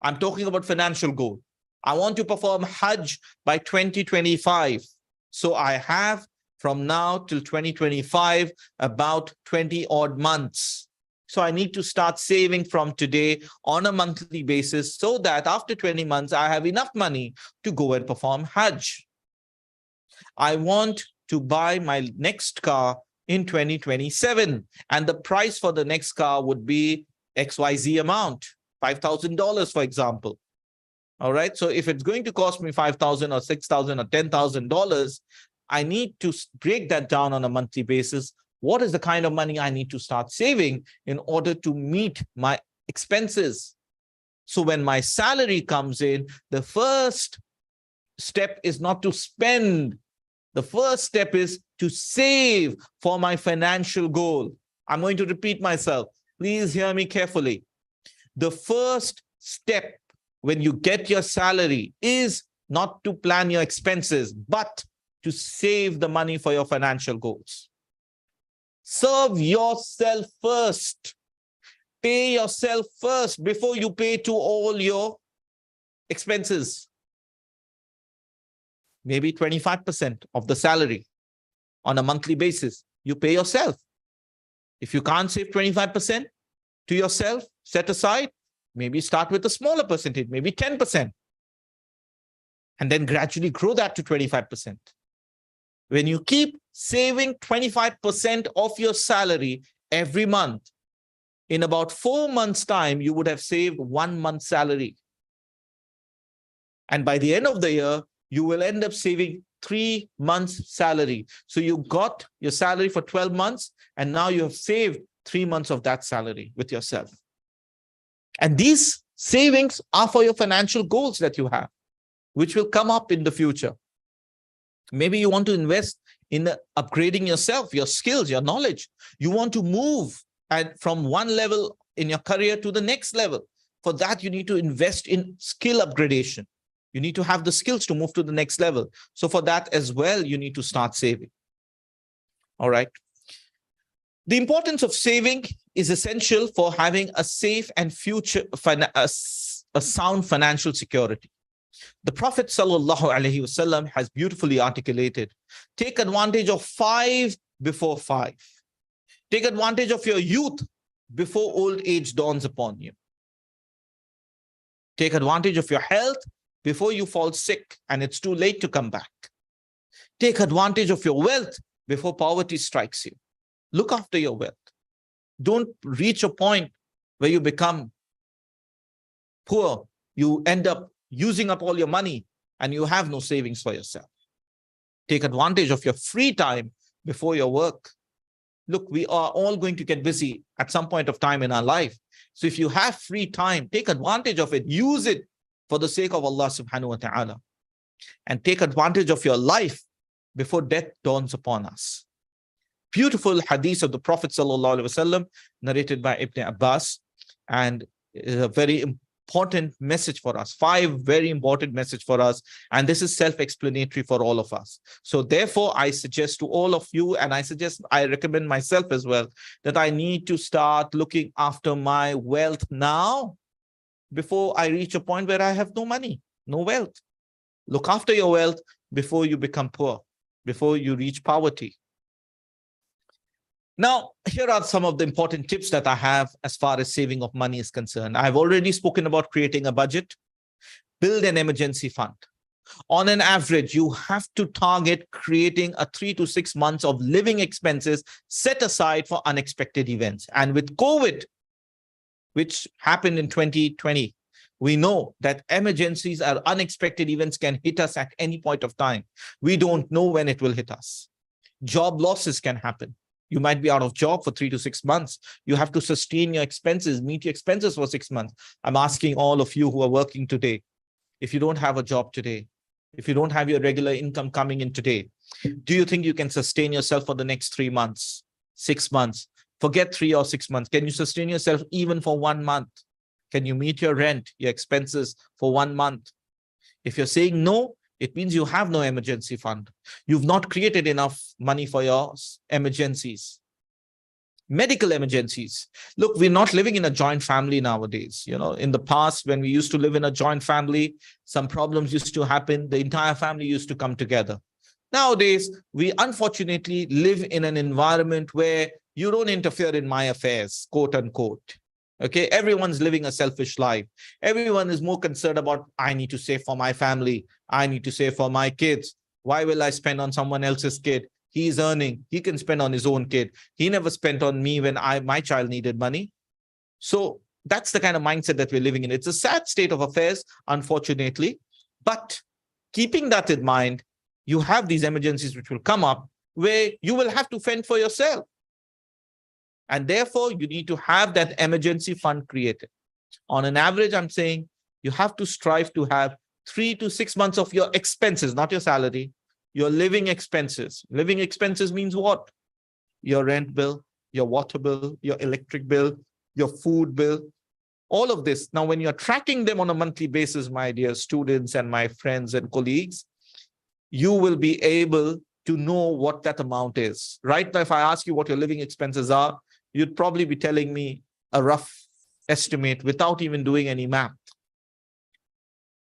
I'm talking about financial goal. I want to perform Hajj by 2025. So I have from now till 2025 about 20 odd months. So I need to start saving from today on a monthly basis so that after 20 months, I have enough money to go and perform Hajj. I want to buy my next car in 2027. And the price for the next car would be XYZ amount, $5,000, for example. All right. So if it's going to cost me $5,000 or $6,000 or $10,000, I need to break that down on a monthly basis. What is the kind of money I need to start saving in order to meet my expenses? So when my salary comes in, the first step is not to spend. The first step is to save for my financial goal. I'm going to repeat myself. Please hear me carefully. The first step when you get your salary is not to plan your expenses, but to save the money for your financial goals. Serve yourself first. Pay yourself first before you pay to all your expenses. Maybe 25% of the salary on a monthly basis, you pay yourself. If you can't save 25% to yourself, set aside, maybe start with a smaller percentage, maybe 10%. And then gradually grow that to 25%. When you keep saving 25% of your salary every month, in about 4 months' time, you would have saved 1 month's salary. And by the end of the year, you will end up saving 3 months' salary. So you got your salary for 12 months, and now you have saved 3 months of that salary with yourself. And these savings are for your financial goals that you have, which will come up in the future. Maybe you want to invest in upgrading yourself, your skills, your knowledge. You want to move from one level in your career to the next level. For that, you need to invest in skill upgradation. You need to have the skills to move to the next level. So for that as well, you need to start saving. All right. The importance of saving is essential for having a safe and a sound financial security. The Prophet ﷺ has beautifully articulated, take advantage of 5 before 5. Take advantage of your youth before old age dawns upon you. Take advantage of your health before you fall sick and it's too late to come back. Take advantage of your wealth before poverty strikes you. Look after your wealth. Don't reach a point where you become poor. You end up using up all your money and you have no savings for yourself. Take advantage of your free time before your work. Look, we are all going to get busy at some point of time in our life. So if you have free time, take advantage of it. Use it for the sake of Allah subhanahu wa ta'ala. And take advantage of your life before death dawns upon us. Beautiful hadith of the Prophet sallallahu alaihi wasallam, narrated by Ibn Abbas, and is a very important message for us. 5 very important message for us, and this is self-explanatory for all of us. So therefore, I suggest to all of you, and I recommend myself as well, that I need to start looking after my wealth now before I reach a point where I have no money, no wealth. Look after your wealth before you become poor, before you reach poverty. Now, here are some of the important tips that I have as far as saving of money is concerned. I've already spoken about creating a budget. Build an emergency fund. On an average, you have to target creating a 3 to 6 months of living expenses set aside for unexpected events. And with COVID, which happened in 2020, we know that emergencies or unexpected events can hit us at any point of time. We don't know when it will hit us. Job losses can happen. You might be out of job for 3 to 6 months. You have to sustain your expenses, meet your expenses for 6 months. I'm asking all of you who are working today, if you don't have a job today, if you don't have your regular income coming in today, do you think you can sustain yourself for the next 3 months, 6 months? Forget 3 or 6 months. Can you sustain yourself even for 1 month? Can you meet your rent, your expenses for 1 month? If you're saying no, it means you have no emergency fund. You've not created enough money for your emergencies. Medical emergencies. Look, we're not living in a joint family nowadays. You know, in the past, when we used to live in a joint family, some problems used to happen. The entire family used to come together. Nowadays, we unfortunately live in an environment where you don't interfere in my affairs, quote unquote. Okay, everyone's living a selfish life. Everyone is more concerned about, I need to save for my family. I need to save for my kids. Why will I spend on someone else's kid? He's earning. He can spend on his own kid. He never spent on me when my child needed money. So that's the kind of mindset that we're living in. It's a sad state of affairs, unfortunately. But keeping that in mind, you have these emergencies which will come up where you will have to fend for yourself. And therefore, you need to have that emergency fund created. On an average, I'm saying you have to strive to have 3 to 6 months of your expenses, not your salary, your living expenses. Living expenses means what? Your rent bill, your water bill, your electric bill, your food bill, all of this. Now, when you're tracking them on a monthly basis, my dear students and my friends and colleagues, you will be able to know what that amount is. Right now, if I ask you what your living expenses are, you'd probably be telling me a rough estimate without even doing any math.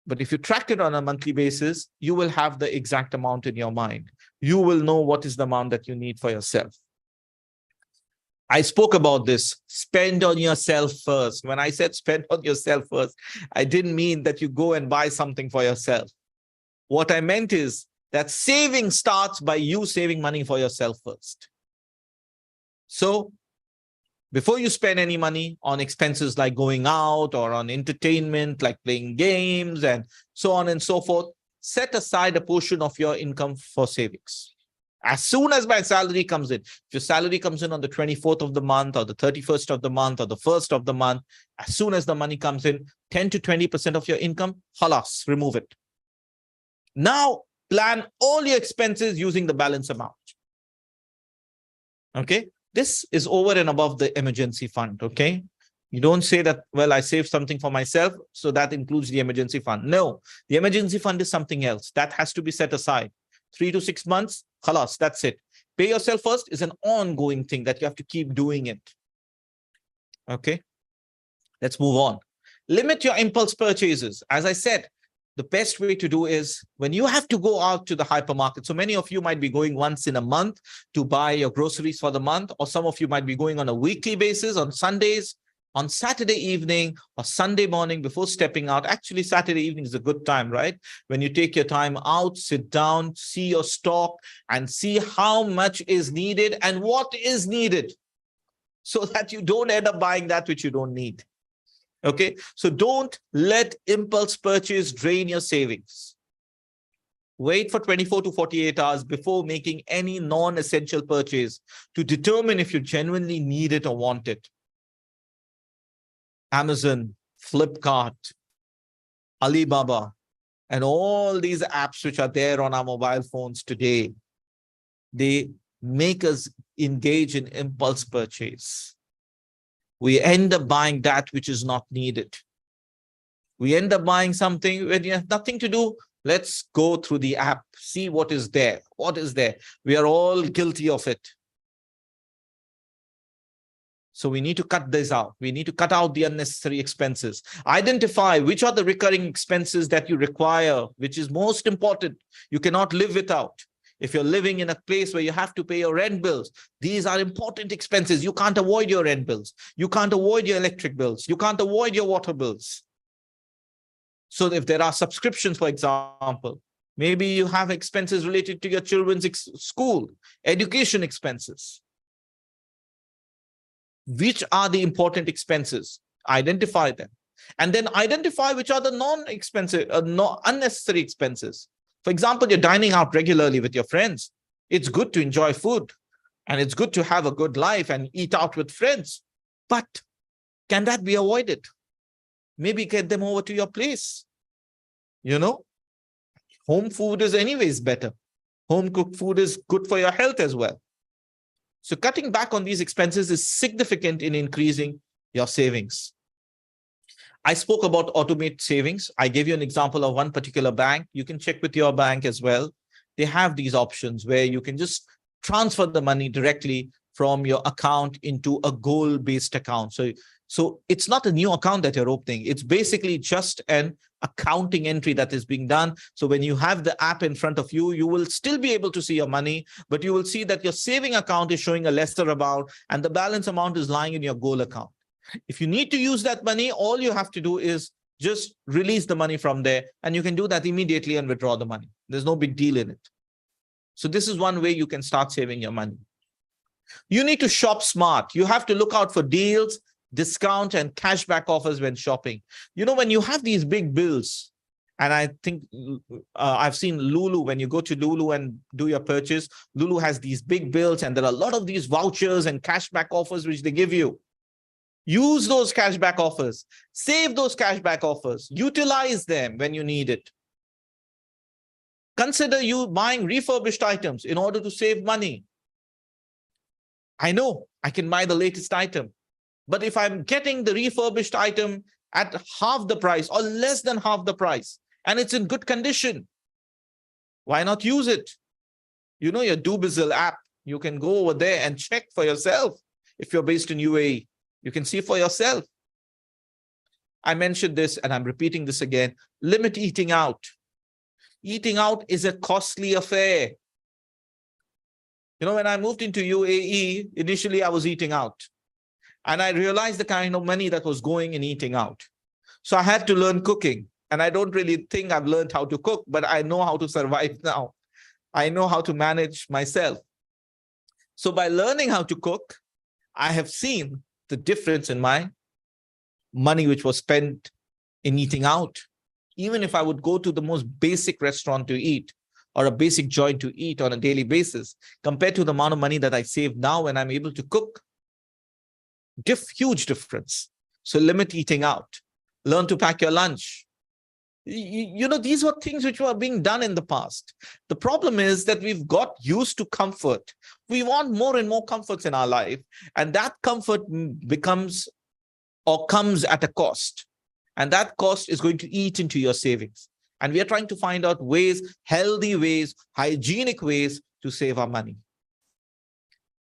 But if you track it on a monthly basis, you will have the exact amount in your mind. You will know what is the amount that you need for yourself. I spoke about this. Spend on yourself first. When I said spend on yourself first, I didn't mean that you go and buy something for yourself. What I meant is that saving starts by you saving money for yourself first. So before you spend any money on expenses like going out or on entertainment, like playing games and so on and so forth, set aside a portion of your income for savings. As soon as my salary comes in, if your salary comes in on the 24th of the month or the 31st of the month or the 1st of the month, as soon as the money comes in, 10 to 20% of your income, halas, remove it. Now, plan all your expenses using the balance amount. Okay? This is over and above the emergency fund, okay? You don't say that, well, I saved something for myself, so that includes the emergency fund. No, the emergency fund is something else. That has to be set aside. 3 to 6 months, khalas, that's it. Pay yourself first is an ongoing thing that you have to keep doing it. Okay? Let's move on. Limit your impulse purchases. As I said, the best way to do is when you have to go out to the hypermarket. So many of you might be going once in a month to buy your groceries for the month, or some of you might be going on a weekly basis on Sundays. On Saturday evening or Sunday morning before stepping out, actually Saturday evening is a good time, right? When you take your time out, sit down, see your stock and see how much is needed and what is needed, so that you don't end up buying that which you don't need. Okay, so don't let impulse purchase drain your savings. Wait for 24 to 48 hours before making any non-essential purchase to determine if you genuinely need it or want it. Amazon, Flipkart, Alibaba, and all these apps which are there on our mobile phones today, they make us engage in impulse purchase. We end up buying that which is not needed. We end up buying something when you have nothing to do. Let's go through the app, see what is there. What is there? We are all guilty of it. So we need to cut this out. We need to cut out the unnecessary expenses. Identify which are the recurring expenses that you require, which is most important. You cannot live without. If you're living in a place where you have to pay your rent bills, these are important expenses. You can't avoid your rent bills. You can't avoid your electric bills. You can't avoid your water bills. So if there are subscriptions, for example, maybe you have expenses related to your children's school, education expenses. Which are the important expenses? Identify them. And then identify which are the non-expensive, unnecessary expenses. For example, you're dining out regularly with your friends. It's good to enjoy food and it's good to have a good life and eat out with friends. But can that be avoided? Maybe get them over to your place. You know, home food is anyways better. Home cooked food is good for your health as well. So cutting back on these expenses is significant in increasing your savings. I spoke about automate savings. I gave you an example of one particular bank. You can check with your bank as well. They have these options where you can just transfer the money directly from your account into a goal-based account. So it's not a new account that you're opening. It's basically just an accounting entry that is being done. So when you have the app in front of you, you will still be able to see your money, but you will see that your saving account is showing a lesser amount and the balance amount is lying in your goal account. If you need to use that money, all you have to do is just release the money from there, and you can do that immediately and withdraw the money. There's no big deal in it. So this is one way you can start saving your money. You need to shop smart. You have to look out for deals, discount, and cashback offers when shopping. You know, when you have these big bills, and I think I've seen Lulu, when you go to Lulu and do your purchase, Lulu has these big bills and there are a lot of these vouchers and cashback offers which they give you. Use those cashback offers, save those cashback offers, utilize them when you need it. Consider you buying refurbished items in order to save money. I know I can buy the latest item, but if I'm getting the refurbished item at half the price or less than half the price, and it's in good condition, why not use it? You know, your Dubizzle app, you can go over there and check for yourself. If you're based in UAE, you can see for yourself. I mentioned this and I'm repeating this again. Limit eating out. Eating out is a costly affair. You know, when I moved into UAE, initially I was eating out. And I realized the kind of money that was going in eating out. So I had to learn cooking. And I don't really think I've learned how to cook, but I know how to survive now. I know how to manage myself. So by learning how to cook, I have seen the difference in my money which was spent in eating out. Even if I would go to the most basic restaurant to eat or a basic joint to eat on a daily basis, compared to the amount of money that I save now when I'm able to cook, huge difference. So limit eating out. Learn to pack your lunch. You know, these were things which were being done in the past. The problem is that we've got used to comfort. We want more and more comforts in our life, and that comfort becomes or comes at a cost. And that cost is going to eat into your savings. And we are trying to find out ways, healthy ways, hygienic ways to save our money.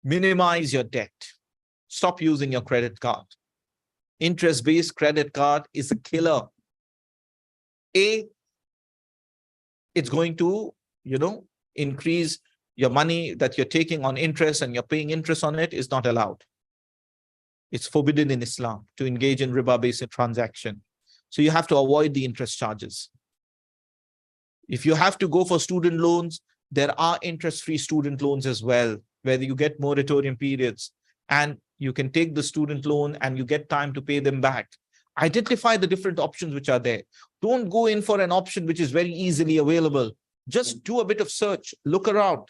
Minimize your debt. Stop using your credit card. Interest-based credit card is a killer. It's going to, increase your money that you're taking on interest and you're paying interest on it is not allowed. It's forbidden in Islam to engage in riba-based transaction. So you have to avoid the interest charges. If you have to go for student loans, there are interest-free student loans as well, where you get moratorium periods and you can take the student loan and you get time to pay them back. Identify the different options which are there. Don't go in for an option which is very easily available. Just do a bit of search, look around.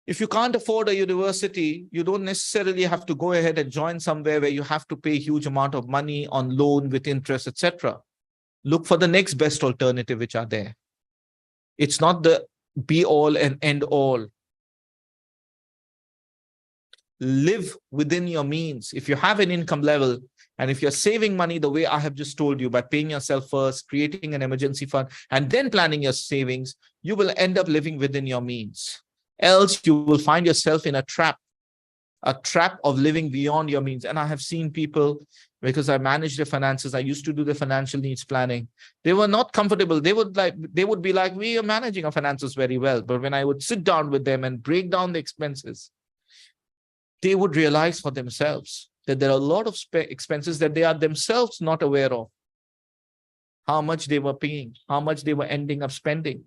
If you can't afford a university, you don't necessarily have to go ahead and join somewhere where you have to pay a huge amount of money on loan with interest, etc. Look for the next best alternative which are there. It's not the be all and end all. Live within your means. If you have an income level, and if you're saving money the way I have just told you, by paying yourself first, creating an emergency fund, and then planning your savings, you will end up living within your means. Else you will find yourself in a trap of living beyond your means. And I have seen people, because I manage their finances, I used to do the financial needs planning. They were not comfortable. They would be like, we are managing our finances very well. But when I would sit down with them and break down the expenses, they would realize for themselves that there are a lot of expenses that they are themselves not aware of. How much they were paying, how much they were ending up spending.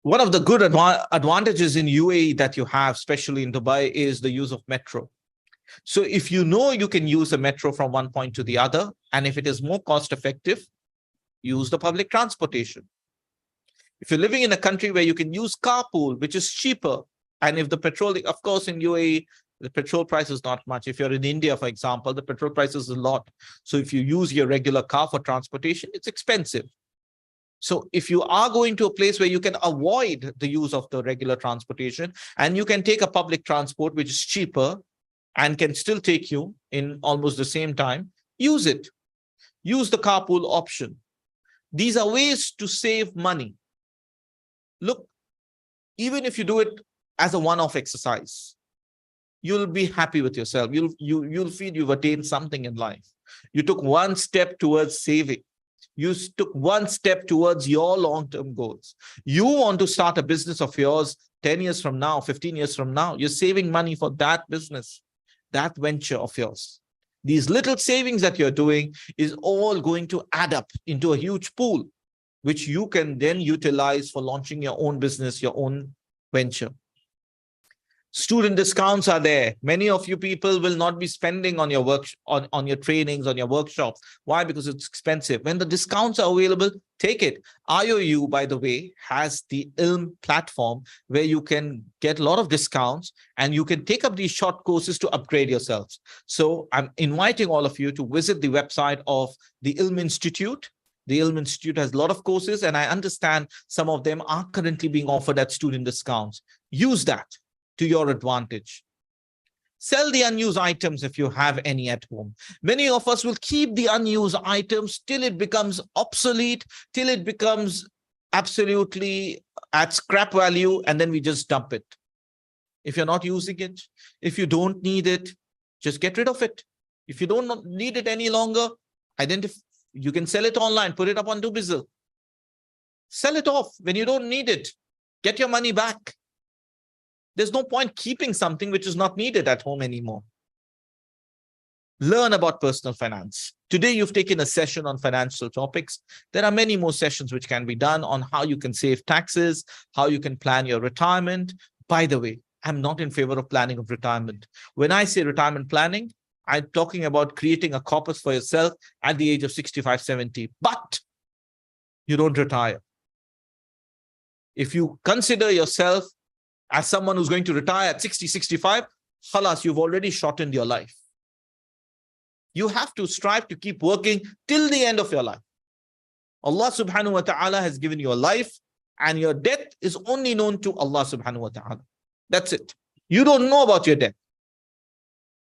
One of the good advantages in UAE that you have, especially in Dubai, is the use of metro. So if you know you can use a metro from one point to the other, and if it is more cost effective, use the public transportation. If you're living in a country where you can use carpool, which is cheaper, and if the petrol, of course, in UAE, the petrol price is not much. If you're in India, for example, the petrol price is a lot. So if you use your regular car for transportation, it's expensive. So if you are going to a place where you can avoid the use of the regular transportation and you can take a public transport, which is cheaper and can still take you in almost the same time, use it. Use the carpool option. These are ways to save money. Look, even if you do it as a one-off exercise, you'll be happy with yourself. You'll feel you've attained something in life. You took one step towards saving. You took one step towards your long-term goals. You want to start a business of yours 10 years from now, 15 years from now. You're saving money for that business, that venture of yours. These little savings that you're doing is all going to add up into a huge pool, which you can then utilize for launching your own business, your own venture. Student discounts are there. Many of you people will not be spending on your work, on your trainings, on your workshops. Why? Because it's expensive. When the discounts are available, take it. IOU, by the way, has the Ilm platform where you can get a lot of discounts and you can take up these short courses to upgrade yourselves. So I'm inviting all of you to visit the website of the Ilm Institute. The Ilm Institute has a lot of courses, and I understand some of them are currently being offered at student discounts. Use that to your advantage. Sell the unused items if you have any at home. Many of us will keep the unused items till it becomes obsolete, till it becomes absolutely at scrap value, and then we just dump it. If you're not using it, if you don't need it, just get rid of it. If you don't need it any longer, you can sell it online, put it up on Dubizzle. Sell it off when you don't need it. Get your money back. There's no point keeping something which is not needed at home anymore. Learn about personal finance. Today, you've taken a session on financial topics. There are many more sessions which can be done on how you can save taxes, how you can plan your retirement. By the way, I'm not in favor of planning of retirement. When I say retirement planning, I'm talking about creating a corpus for yourself at the age of 65, 70. But you don't retire. If you consider yourself as someone who's going to retire at 60, 65, khalas, you've already shortened your life. You have to strive to keep working till the end of your life. Allah subhanahu wa ta'ala has given you a life, and your death is only known to Allah subhanahu wa ta'ala. That's it. You don't know about your death.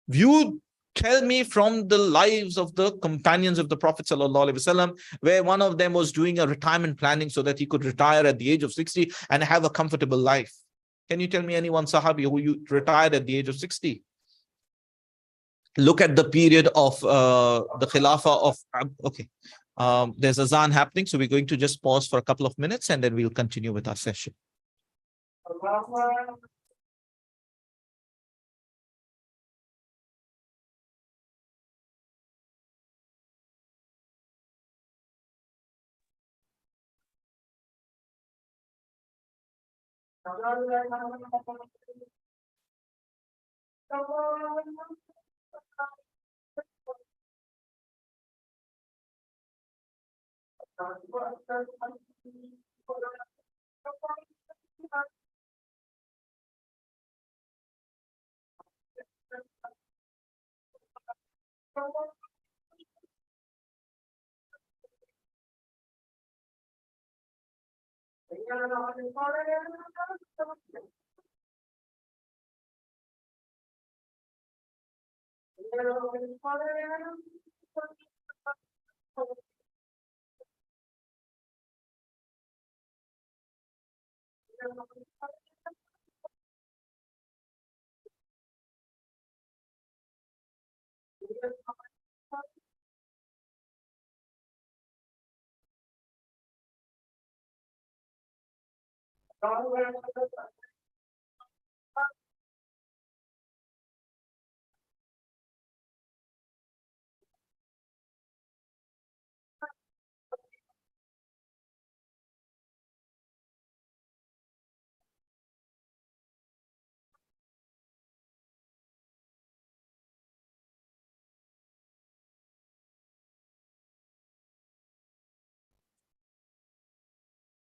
You tell me from the lives of the companions of the Prophet sallallahu alaihi wasallam, where one of them was doing a retirement planning so that he could retire at the age of 60 and have a comfortable life. Can you tell me any one Sahabi who retired at the age of 60? Look at the period of the Khilafah of... Okay, there's azan happening, so we're going to just pause for a couple of minutes and then we'll continue with our session.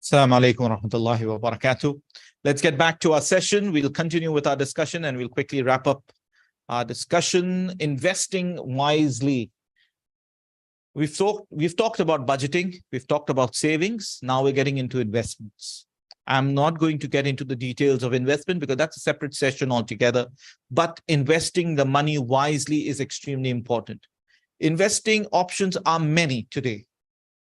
Assalamu alaikum wa rahmatullahi wa barakatuh. Let's get back to our session. We'll continue with our discussion and we'll quickly wrap up our discussion. Investing wisely. We've talked about budgeting. We've talked about savings. Now we're getting into investments. I'm not going to get into the details of investment because that's a separate session altogether. But investing the money wisely is extremely important. Investing options are many today.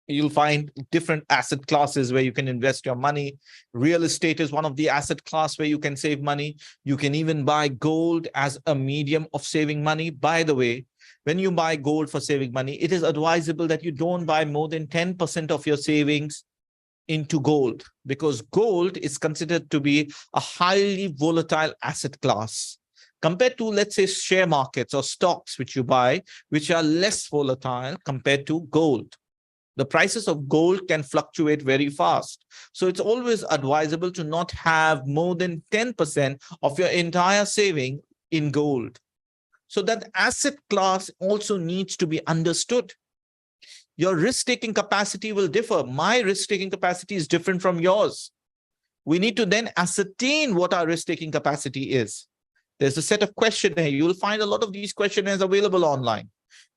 You'll find different asset classes where you can invest your money. Real estate is one of the asset class where you can save money. You can even buy gold as a medium of saving money. By the way, when you buy gold for saving money, it is advisable that you don't buy more than 10% of your savings into gold, because gold is considered to be a highly volatile asset class compared to, let's say, share markets or stocks which you buy, which are less volatile compared to gold. The prices of gold can fluctuate very fast. So it's always advisable to not have more than 10% of your entire saving in gold. So that asset class also needs to be understood. Your risk-taking capacity will differ. My risk-taking capacity is different from yours. We need to then ascertain what our risk-taking capacity is. There's a set of questionnaire. You'll find a lot of these questionnaires available online.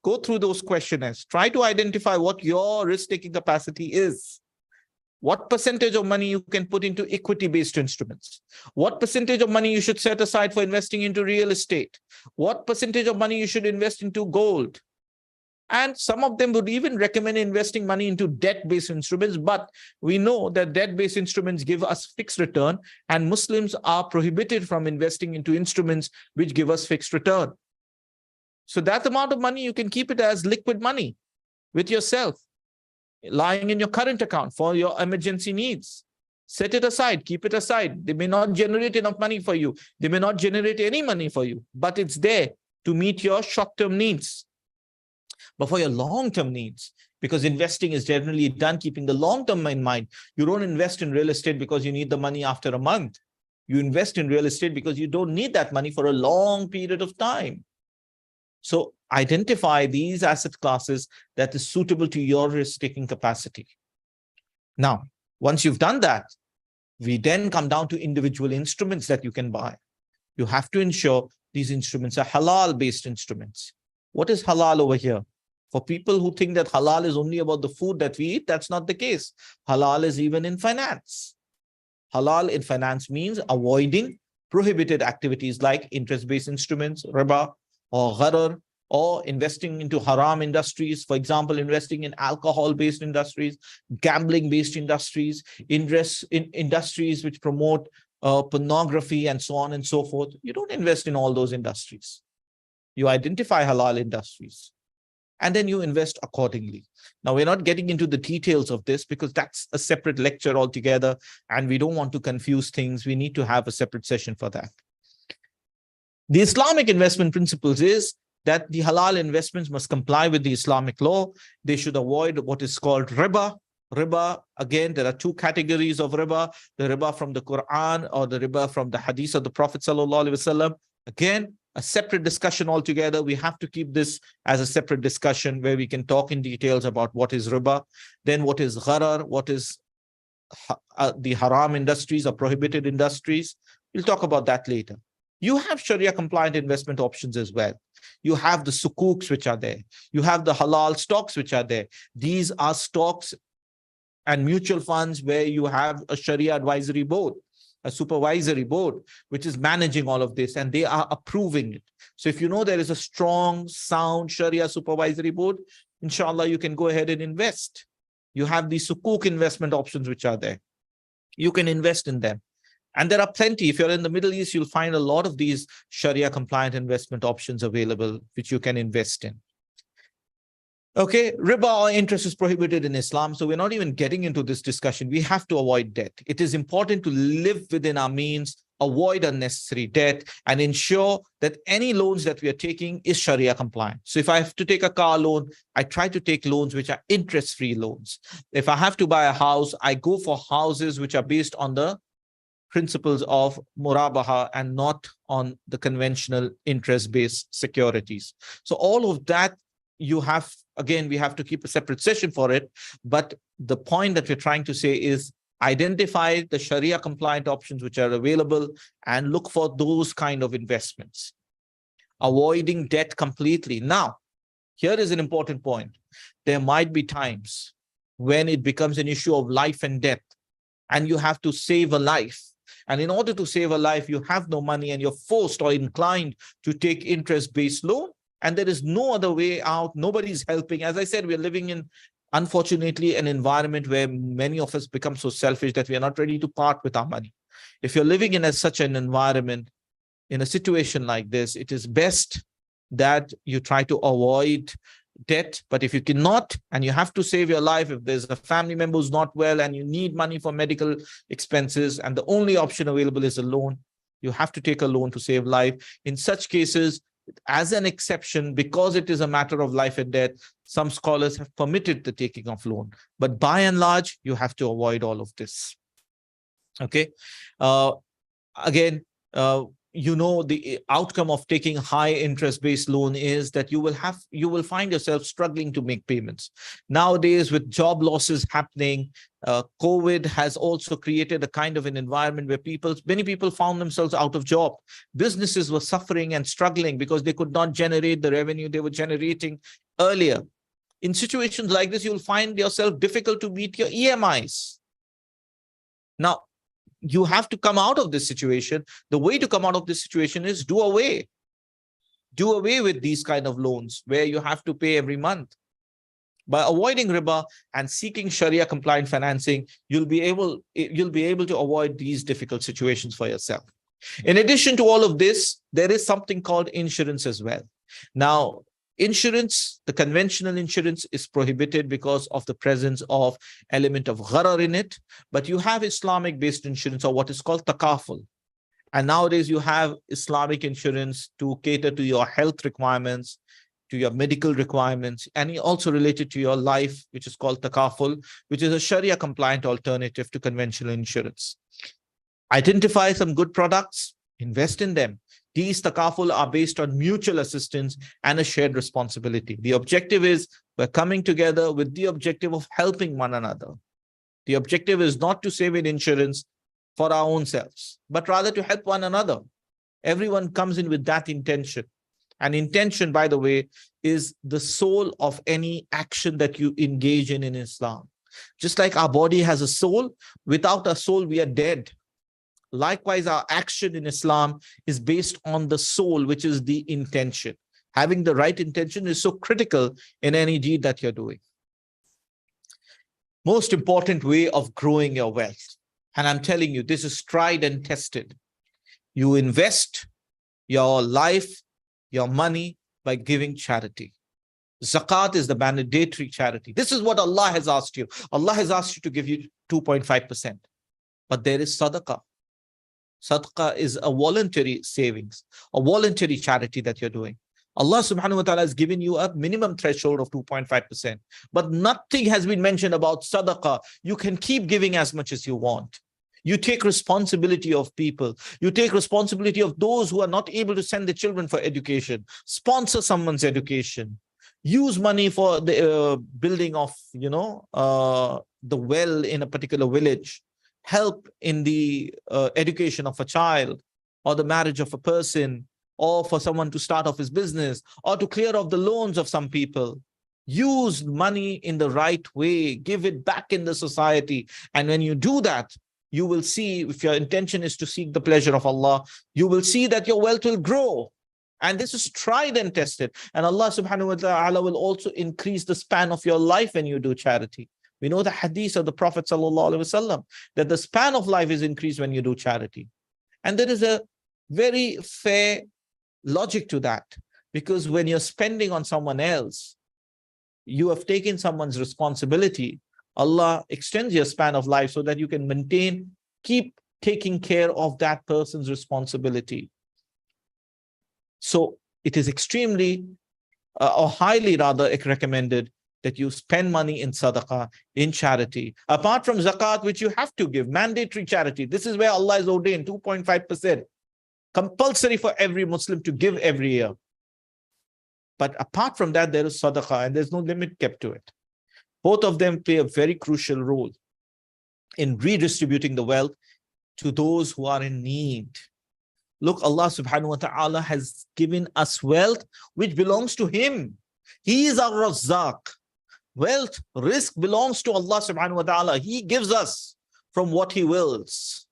Go through those questionnaires. Try to identify what your risk-taking capacity is. What percentage of money you can put into equity-based instruments? What percentage of money you should set aside for investing into real estate? What percentage of money you should invest into gold? And some of them would even recommend investing money into debt-based instruments, but we know that debt-based instruments give us fixed return, and Muslims are prohibited from investing into instruments which give us fixed return. So that amount of money, you can keep it as liquid money with yourself, lying in your current account for your emergency needs. Set it aside, keep it aside. They may not generate enough money for you. They may not generate any money for you, but it's there to meet your short-term needs. But for your long-term needs, because investing is generally done keeping the long-term in mind. You don't invest in real estate because you need the money after a month. You invest in real estate because you don't need that money for a long period of time. So identify these asset classes that is suitable to your risk-taking capacity. Now, once you've done that, we then come down to individual instruments that you can buy. You have to ensure these instruments are halal-based instruments. What is halal over here? For people who think that halal is only about the food that we eat, that's not the case. Halal is even in finance. Halal in finance means avoiding prohibited activities like interest-based instruments, riba, or gharar, or investing into haram industries. For example, investing in alcohol-based industries, gambling-based industries, invest in industries which promote pornography and so on and so forth. You don't invest in all those industries. You identify halal industries, and then you invest accordingly. Now, we're not getting into the details of this because that's a separate lecture altogether, and we don't want to confuse things. We need to have a separate session for that. The Islamic investment principles is that the halal investments must comply with the Islamic law. They should avoid what is called riba. Riba, again, there are two categories of riba: the riba from the Quran or the riba from the hadith of the Prophet sallallahu alaihi wasallam. Again, a separate discussion altogether. We have to keep this as a separate discussion where we can talk in details about what is riba, then what is gharar, what is the haram industries or prohibited industries. We'll talk about that later. You have Sharia compliant investment options as well. You have the sukuks which are there. You have the halal stocks which are there. These are stocks and mutual funds where you have a Sharia advisory board, a supervisory board, which is managing all of this, and they are approving it. So if you know there is a strong, sound Sharia supervisory board, inshallah, you can go ahead and invest. You have the sukuk investment options which are there. You can invest in them. And there are plenty. If you're in the Middle East, you'll find a lot of these Sharia compliant investment options available, which you can invest in. Okay, riba or interest is prohibited in Islam. So we're not even getting into this discussion. We have to avoid debt. It is important to live within our means, avoid unnecessary debt, and ensure that any loans that we are taking is Sharia compliant. So if I have to take a car loan, I try to take loans which are interest-free loans. If I have to buy a house, I go for houses which are based on the principles of murabaha and not on the conventional interest-based securities. So all of that you have, again, we have to keep a separate session for it. But the point that we're trying to say is identify the Sharia compliant options which are available and look for those kind of investments, avoiding debt completely. Now, here is an important point. There might be times when it becomes an issue of life and death, and you have to save a life. And in order to save a life, you have no money and you're forced or inclined to take interest-based loan. And there is no other way out. Nobody's helping. As I said, we're living in, unfortunately, an environment where many of us become so selfish that we are not ready to part with our money. If you're living in such an environment, in a situation like this, it is best that you try to avoid debt. But if you cannot, and you have to save your life, if there's a family member who's not well and you need money for medical expenses, and the only option available is a loan, you have to take a loan to save life. In such cases, as an exception, because it is a matter of life and death, some scholars have permitted the taking of loan. But by and large, you have to avoid all of this. Okay. Again, you know, the outcome of taking high interest-based loan is that you will find yourself struggling to make payments. Nowadays, with job losses happening, COVID has also created a kind of an environment where many people found themselves out of job. Businesses were suffering and struggling because they could not generate the revenue they were generating earlier. In situations like this, you'll find yourself difficult to meet your EMIs. Now, you have to come out of this situation. The way to come out of this situation is do away with these kind of loans where you have to pay every month. By avoiding riba and seeking Sharia compliant financing, you'll be able to avoid these difficult situations for yourself. In addition to all of this, there is something called insurance as well. Now, insurance, the conventional insurance, is prohibited because of the presence of element of gharar in it. But you have Islamic-based insurance, or what is called takaful. And nowadays you have Islamic insurance to cater to your health requirements, to your medical requirements, and also related to your life, which is called takaful, which is a Sharia-compliant alternative to conventional insurance. Identify some good products, invest in them. These takaful are based on mutual assistance and a shared responsibility. The objective is we're coming together with the objective of helping one another. The objective is not to save in insurance for our own selves, but rather to help one another. Everyone comes in with that intention. And intention, by the way, is the soul of any action that you engage in Islam. Just like our body has a soul, without a soul, we are dead. Likewise, our action in Islam is based on the soul, which is the intention. Having the right intention is so critical in any deed that you're doing. Most important way of growing your wealth. And I'm telling you, this is tried and tested. You invest your life, your money by giving charity. Zakat is the mandatory charity. This is what Allah has asked you. Allah has asked you to give you 2.5%. But there is sadaqah. Sadaqah is a voluntary savings, a voluntary charity that you're doing. Allah subhanahu wa ta'ala has given you a minimum threshold of 2.5%, but nothing has been mentioned about sadaqah. You can keep giving as much as you want. You take responsibility of people. You take responsibility of those who are not able to send their children for education. Sponsor someone's education. Use money for the building of, the well in a particular village. Help in the education of a child, or the marriage of a person, or for someone to start off his business, or to clear off the loans of some people. Use money in the right way. Give it back in the society. And when you do that, you will see, if your intention is to seek the pleasure of Allah, you will see that your wealth will grow. And this is tried and tested. And Allah subhanahu wa ta'ala will also increase the span of your life when you do charity. We know the hadith of the Prophet sallallahu alaihi wasallam, that the span of life is increased when you do charity. And there is a very fair logic to that, because when you're spending on someone else, you have taken someone's responsibility. Allah extends your span of life so that you can keep taking care of that person's responsibility. So it is extremely or highly rather recommended that you spend money in sadaqah, in charity, apart from zakat, which you have to give, mandatory charity. This is where Allah has ordained 2.5%, compulsory for every Muslim to give every year. But apart from that, there is sadaqah, and there's no limit kept to it. Both of them play a very crucial role in redistributing the wealth to those who are in need. Look, Allah subhanahu wa ta'ala has given us wealth which belongs to Him. He is our Razzaq. Wealth, risk belongs to Allah subhanahu wa ta'ala. He gives us from what He wills.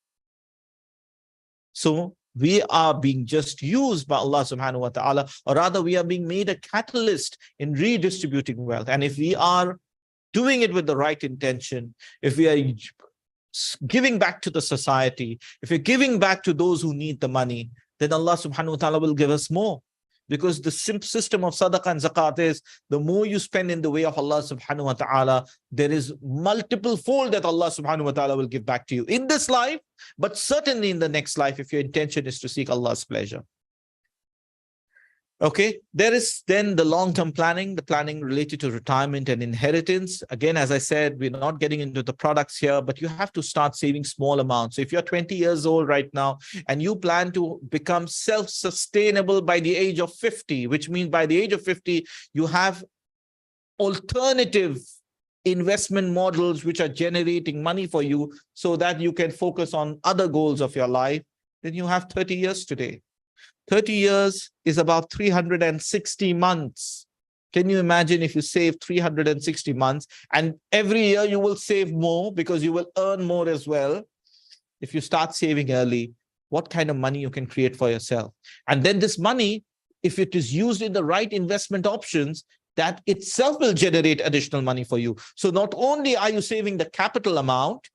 So we are being just used by Allah subhanahu wa ta'ala, or rather we are being made a catalyst in redistributing wealth. And if we are doing it with the right intention, if we are giving back to the society, if we're giving back to those who need the money, then Allah subhanahu wa ta'ala will give us more. Because the system of sadaqah and zakat is, the more you spend in the way of Allah subhanahu wa ta'ala, there is multiple fold that Allah subhanahu wa ta'ala will give back to you in this life, but certainly in the next life, if your intention is to seek Allah's pleasure. Okay, there is then the long-term planning, the planning related to retirement and inheritance. Again, as I said, we're not getting into the products here, but you have to start saving small amounts. So if you're 20 years old right now and you plan to become self-sustainable by the age of 50, which means by the age of 50, you have alternative investment models which are generating money for you so that you can focus on other goals of your life, then you have 30 years today. 30 years is about 360 months. Can you imagine if you save 360 months and every year you will save more because you will earn more as well? If you start saving early, what kind of money you can create for yourself? And then this money, if it is used in the right investment options, that itself will generate additional money for you. So not only are you saving the capital amount,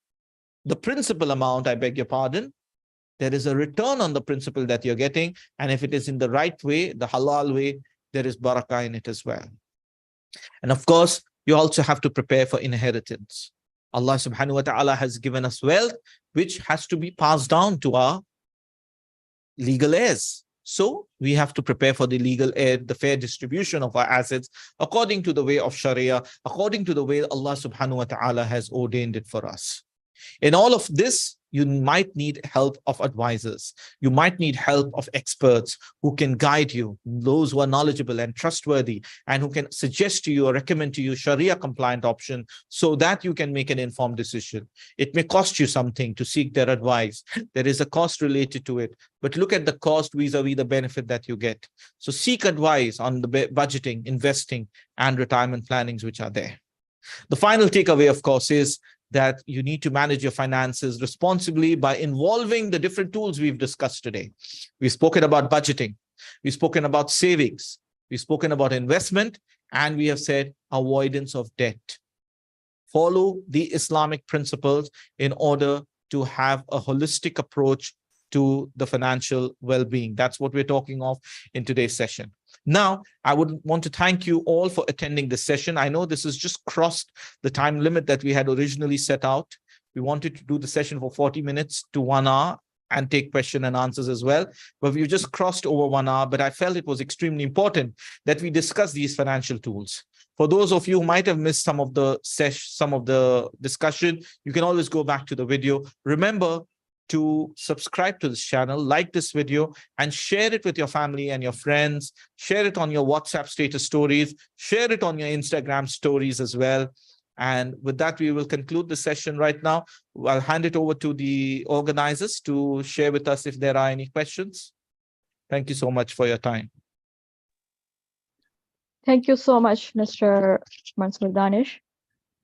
the principal amount, I beg your pardon, there is a return on the principal that you're getting. And if it is in the right way, the halal way, there is barakah in it as well. And of course, you also have to prepare for inheritance. Allah subhanahu wa ta'ala has given us wealth, which has to be passed down to our legal heirs. So we have to prepare for the legal heir, the fair distribution of our assets according to the way of Sharia, according to the way Allah subhanahu wa ta'ala has ordained it for us. In all of this, you might need help of advisors. You might need help of experts who can guide you, those who are knowledgeable and trustworthy, and who can suggest to you or recommend to you Sharia compliant option so that you can make an informed decision. It may cost you something to seek their advice. There is a cost related to it, but look at the cost vis-a-vis the benefit that you get. So seek advice on the budgeting, investing, and retirement plannings which are there. The final takeaway, of course, is that you need to manage your finances responsibly by involving the different tools we've discussed today. We've spoken about budgeting. We've spoken about savings. We've spoken about investment. And we have said avoidance of debt. Follow the Islamic principles in order to have a holistic approach to the financial well-being. That's what we're talking of in today's session. Now, I would want to thank you all for attending this session. I know this has just crossed the time limit that we had originally set out. We wanted to do the session for 40 minutes to 1 hour. and take question and answers as well. But we've just crossed over 1 hour, but I felt it was extremely important that we discuss these financial tools. For those of you who might have missed some of the discussion, you can always go back to the video. Remember to subscribe to this channel, like this video, and share it with your family and your friends. Share it on your WhatsApp status stories. Share it on your Instagram stories as well. And with that, we will conclude the session right now. I'll hand it over to the organizers to share with us if there are any questions. Thank you so much for your time. Thank you so much, Mr. Mansoor Danish,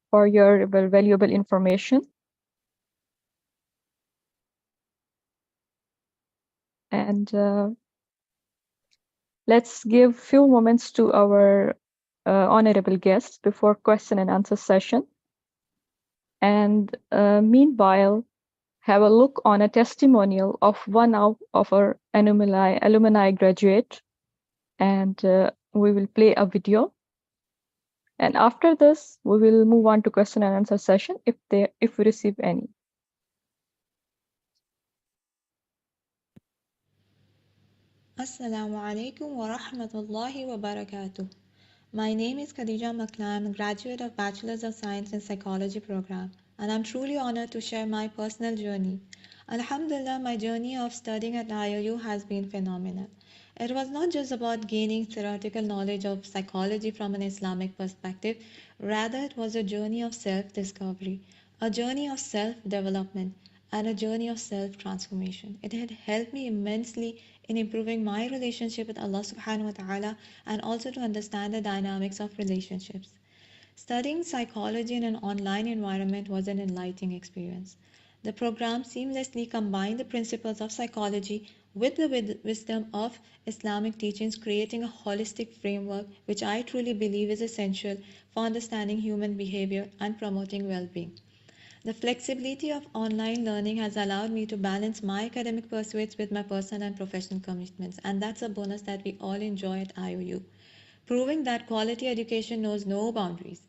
for your valuable information. And let's give few moments to our honorable guests before question and answer session. And meanwhile, have a look on a testimonial of one of our alumni graduate, and we will play a video. And after this, we will move on to question and answer session if we receive any. Assalamu alaikum wa rahmatullahi wa barakatuh. My name is Khadija Maklan, graduate of Bachelor's of Science in Psychology program, and I'm truly honored to share my personal journey. Alhamdulillah, my journey of studying at IOU has been phenomenal. It was not just about gaining theoretical knowledge of psychology from an Islamic perspective, rather it was a journey of self-discovery, a journey of self-development, and a journey of self-transformation. It had helped me immensely in improving my relationship with Allah subhanahu wa ta'ala and also to understand the dynamics of relationships. Studying psychology in an online environment was an enlightening experience. The program seamlessly combined the principles of psychology with the wisdom of Islamic teachings, creating a holistic framework which I truly believe is essential for understanding human behavior and promoting well-being. The flexibility of online learning has allowed me to balance my academic pursuits with my personal and professional commitments, and that's a bonus that we all enjoy at IOU, proving that quality education knows no boundaries.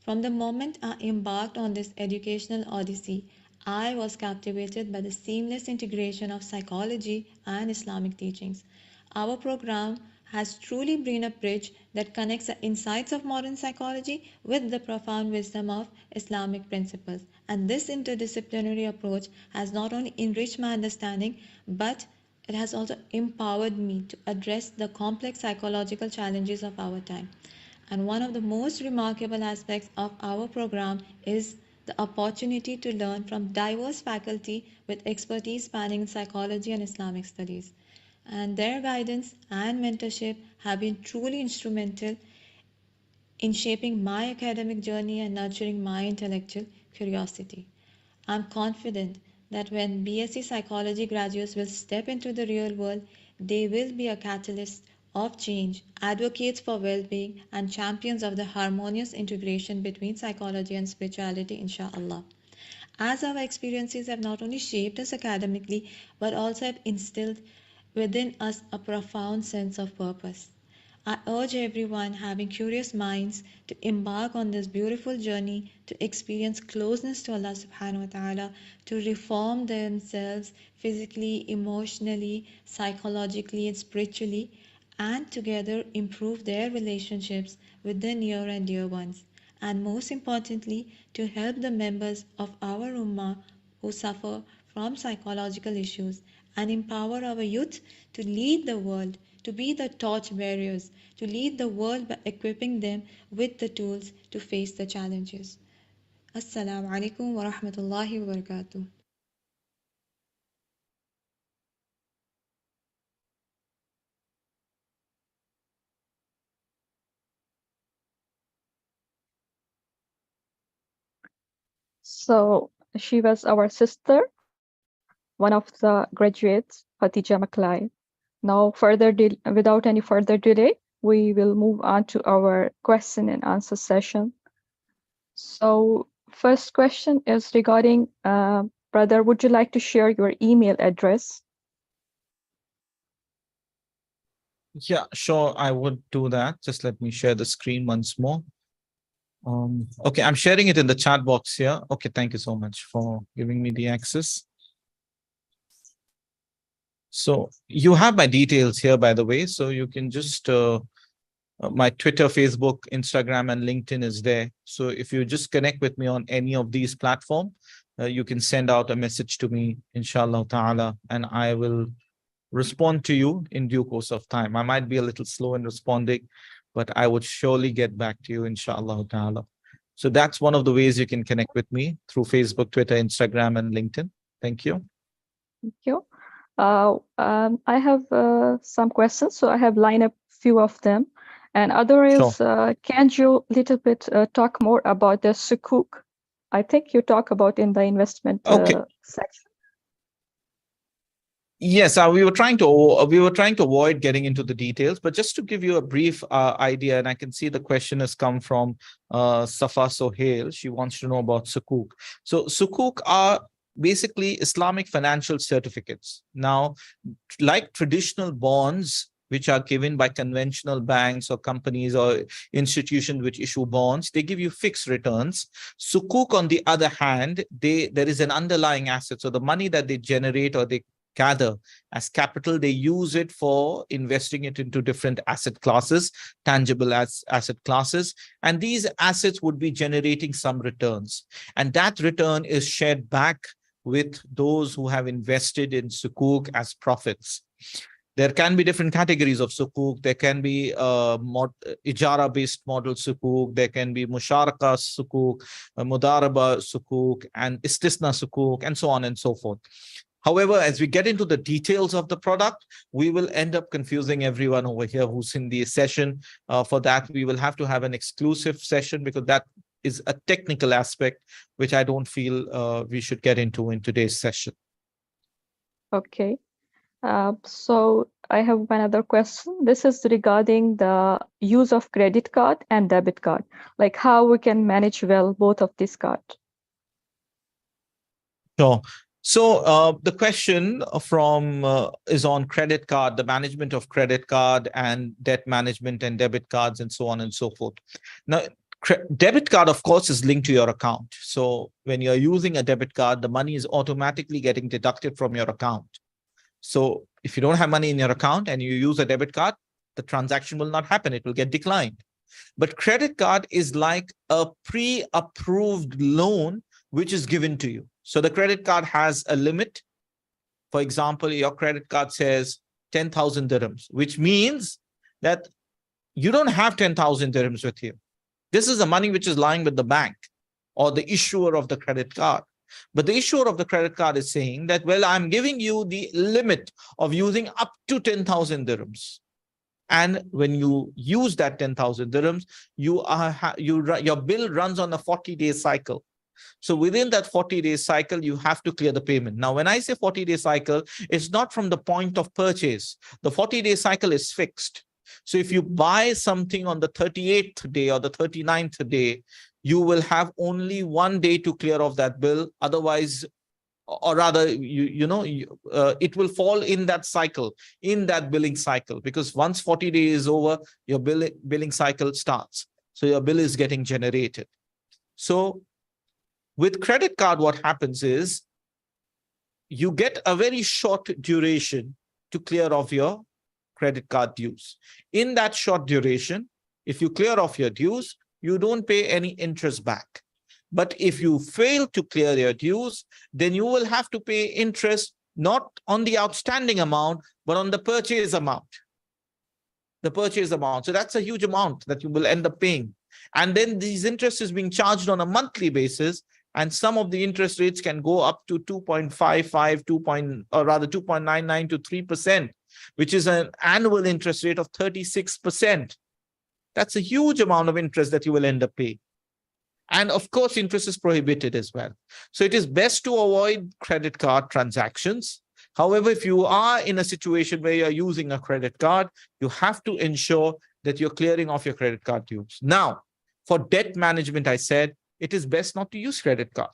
From the moment I embarked on this educational odyssey, I was captivated by the seamless integration of psychology and Islamic teachings. Our program has truly been a bridge that connects the insights of modern psychology with the profound wisdom of Islamic principles. And this interdisciplinary approach has not only enriched my understanding, but it has also empowered me to address the complex psychological challenges of our time. And one of the most remarkable aspects of our program is the opportunity to learn from diverse faculty with expertise spanning psychology and Islamic studies. And their guidance and mentorship have been truly instrumental in shaping my academic journey and nurturing my intellectual curiosity. I'm confident that when BSc Psychology graduates will step into the real world, they will be a catalyst of change, advocates for well-being, and champions of the harmonious integration between psychology and spirituality, inshallah. As our experiences have not only shaped us academically, but also have instilled within us a profound sense of purpose. I urge everyone having curious minds to embark on this beautiful journey to experience closeness to Allah subhanahu wa ta'ala, to reform themselves physically, emotionally, psychologically, and spiritually, and together improve their relationships with their near and dear ones. And most importantly, to help the members of our Ummah who suffer from psychological issues and empower our youth to lead the world, to be the torch bearers, to lead the world by equipping them with the tools to face the challenges. Assalamu alaikum wa rahmatullahi wa barakatuh. So she was our sister, one of the graduates, Khatija Maklai. Now, without any further delay, we will move on to our question and answer session. So, first question is regarding, brother, would you like to share your email address? Yeah, sure, I would do that. Just let me share the screen once more. Okay, I'm sharing it in the chat box here. Okay, thank you so much for giving me the access. So you have my details here, by the way. So you can just, my Twitter, Facebook, Instagram, and LinkedIn is there. So if you just connect with me on any of these platforms, you can send out a message to me, inshallah ta'ala, and I will respond to you in due course of time. I might be a little slow in responding, but I would surely get back to you, inshallah ta'ala. So that's one of the ways you can connect with me through Facebook, Twitter, Instagram, and LinkedIn. Thank you. Thank you. I have some questions, so I have lined up few of them. And other is, can you little bit talk more about the sukuk? I think you talk about in the investment section. Yes, we were trying to avoid getting into the details, but just to give you a brief idea, and I can see the question has come from Safa Sohail. She wants to know about sukuk. So sukuk are basically Islamic financial certificates. Now, like traditional bonds, which are given by conventional banks or companies or institutions which issue bonds, they give you fixed returns. Sukuk, on the other hand, there is an underlying asset. So the money that they generate or they gather as capital, they use it for investing it into different asset classes, tangible asset classes, and these assets would be generating some returns, and that return is shared back with those who have invested in sukuk as profits. There can be different categories of sukuk. There can be ijara-based model sukuk. There can be musharaka sukuk, mudaraba sukuk, and istisna sukuk, and so on and so forth. However, as we get into the details of the product, we will end up confusing everyone over here who's in the session. For that, we will have to have an exclusive session because that is a technical aspect, which I don't feel we should get into in today's session. Okay. So I have one other question. This is regarding the use of credit card and debit card, like how we can manage well both of these cards. Sure. So the question from is on credit card, the management of credit card and debt management and debit cards and so on and so forth. Now, debit card, of course, is linked to your account. So when you're using a debit card, the money is automatically getting deducted from your account. So if you don't have money in your account and you use a debit card, the transaction will not happen. It will get declined. But credit card is like a pre-approved loan which is given to you. So the credit card has a limit. For example, your credit card says 10,000 dirhams, which means that you don't have 10,000 dirhams with you. This is the money which is lying with the bank or the issuer of the credit card. But the issuer of the credit card is saying that, well, I'm giving you the limit of using up to 10,000 dirhams. And when you use that 10,000 dirhams, your bill runs on a 40-day cycle. So within that 40-day cycle, you have to clear the payment. Now, when I say 40-day cycle, it's not from the point of purchase. The 40-day cycle is fixed. So if you buy something on the 38th day or the 39th day, you will have only 1 day to clear off that bill. Otherwise, or rather, it will fall in that cycle, in that billing cycle, because once 40 days is over, your billing cycle starts. So your bill is getting generated. So with credit card, what happens is you get a very short duration to clear off your credit card dues. In that short duration, if you clear off your dues, you don't pay any interest back. But if you fail to clear your dues, then you will have to pay interest not on the outstanding amount, but on the purchase amount. The purchase amount. So that's a huge amount that you will end up paying. And then these interest is being charged on a monthly basis. And some of the interest rates can go up to 2.55, 2.99 to 3%, which is an annual interest rate of 36%. That's a huge amount of interest that you will end up paying. And of course, interest is prohibited as well. So it is best to avoid credit card transactions. However, if you are in a situation where you're using a credit card, you have to ensure that you're clearing off your credit card dues. Now, for debt management, I said, it is best not to use credit card.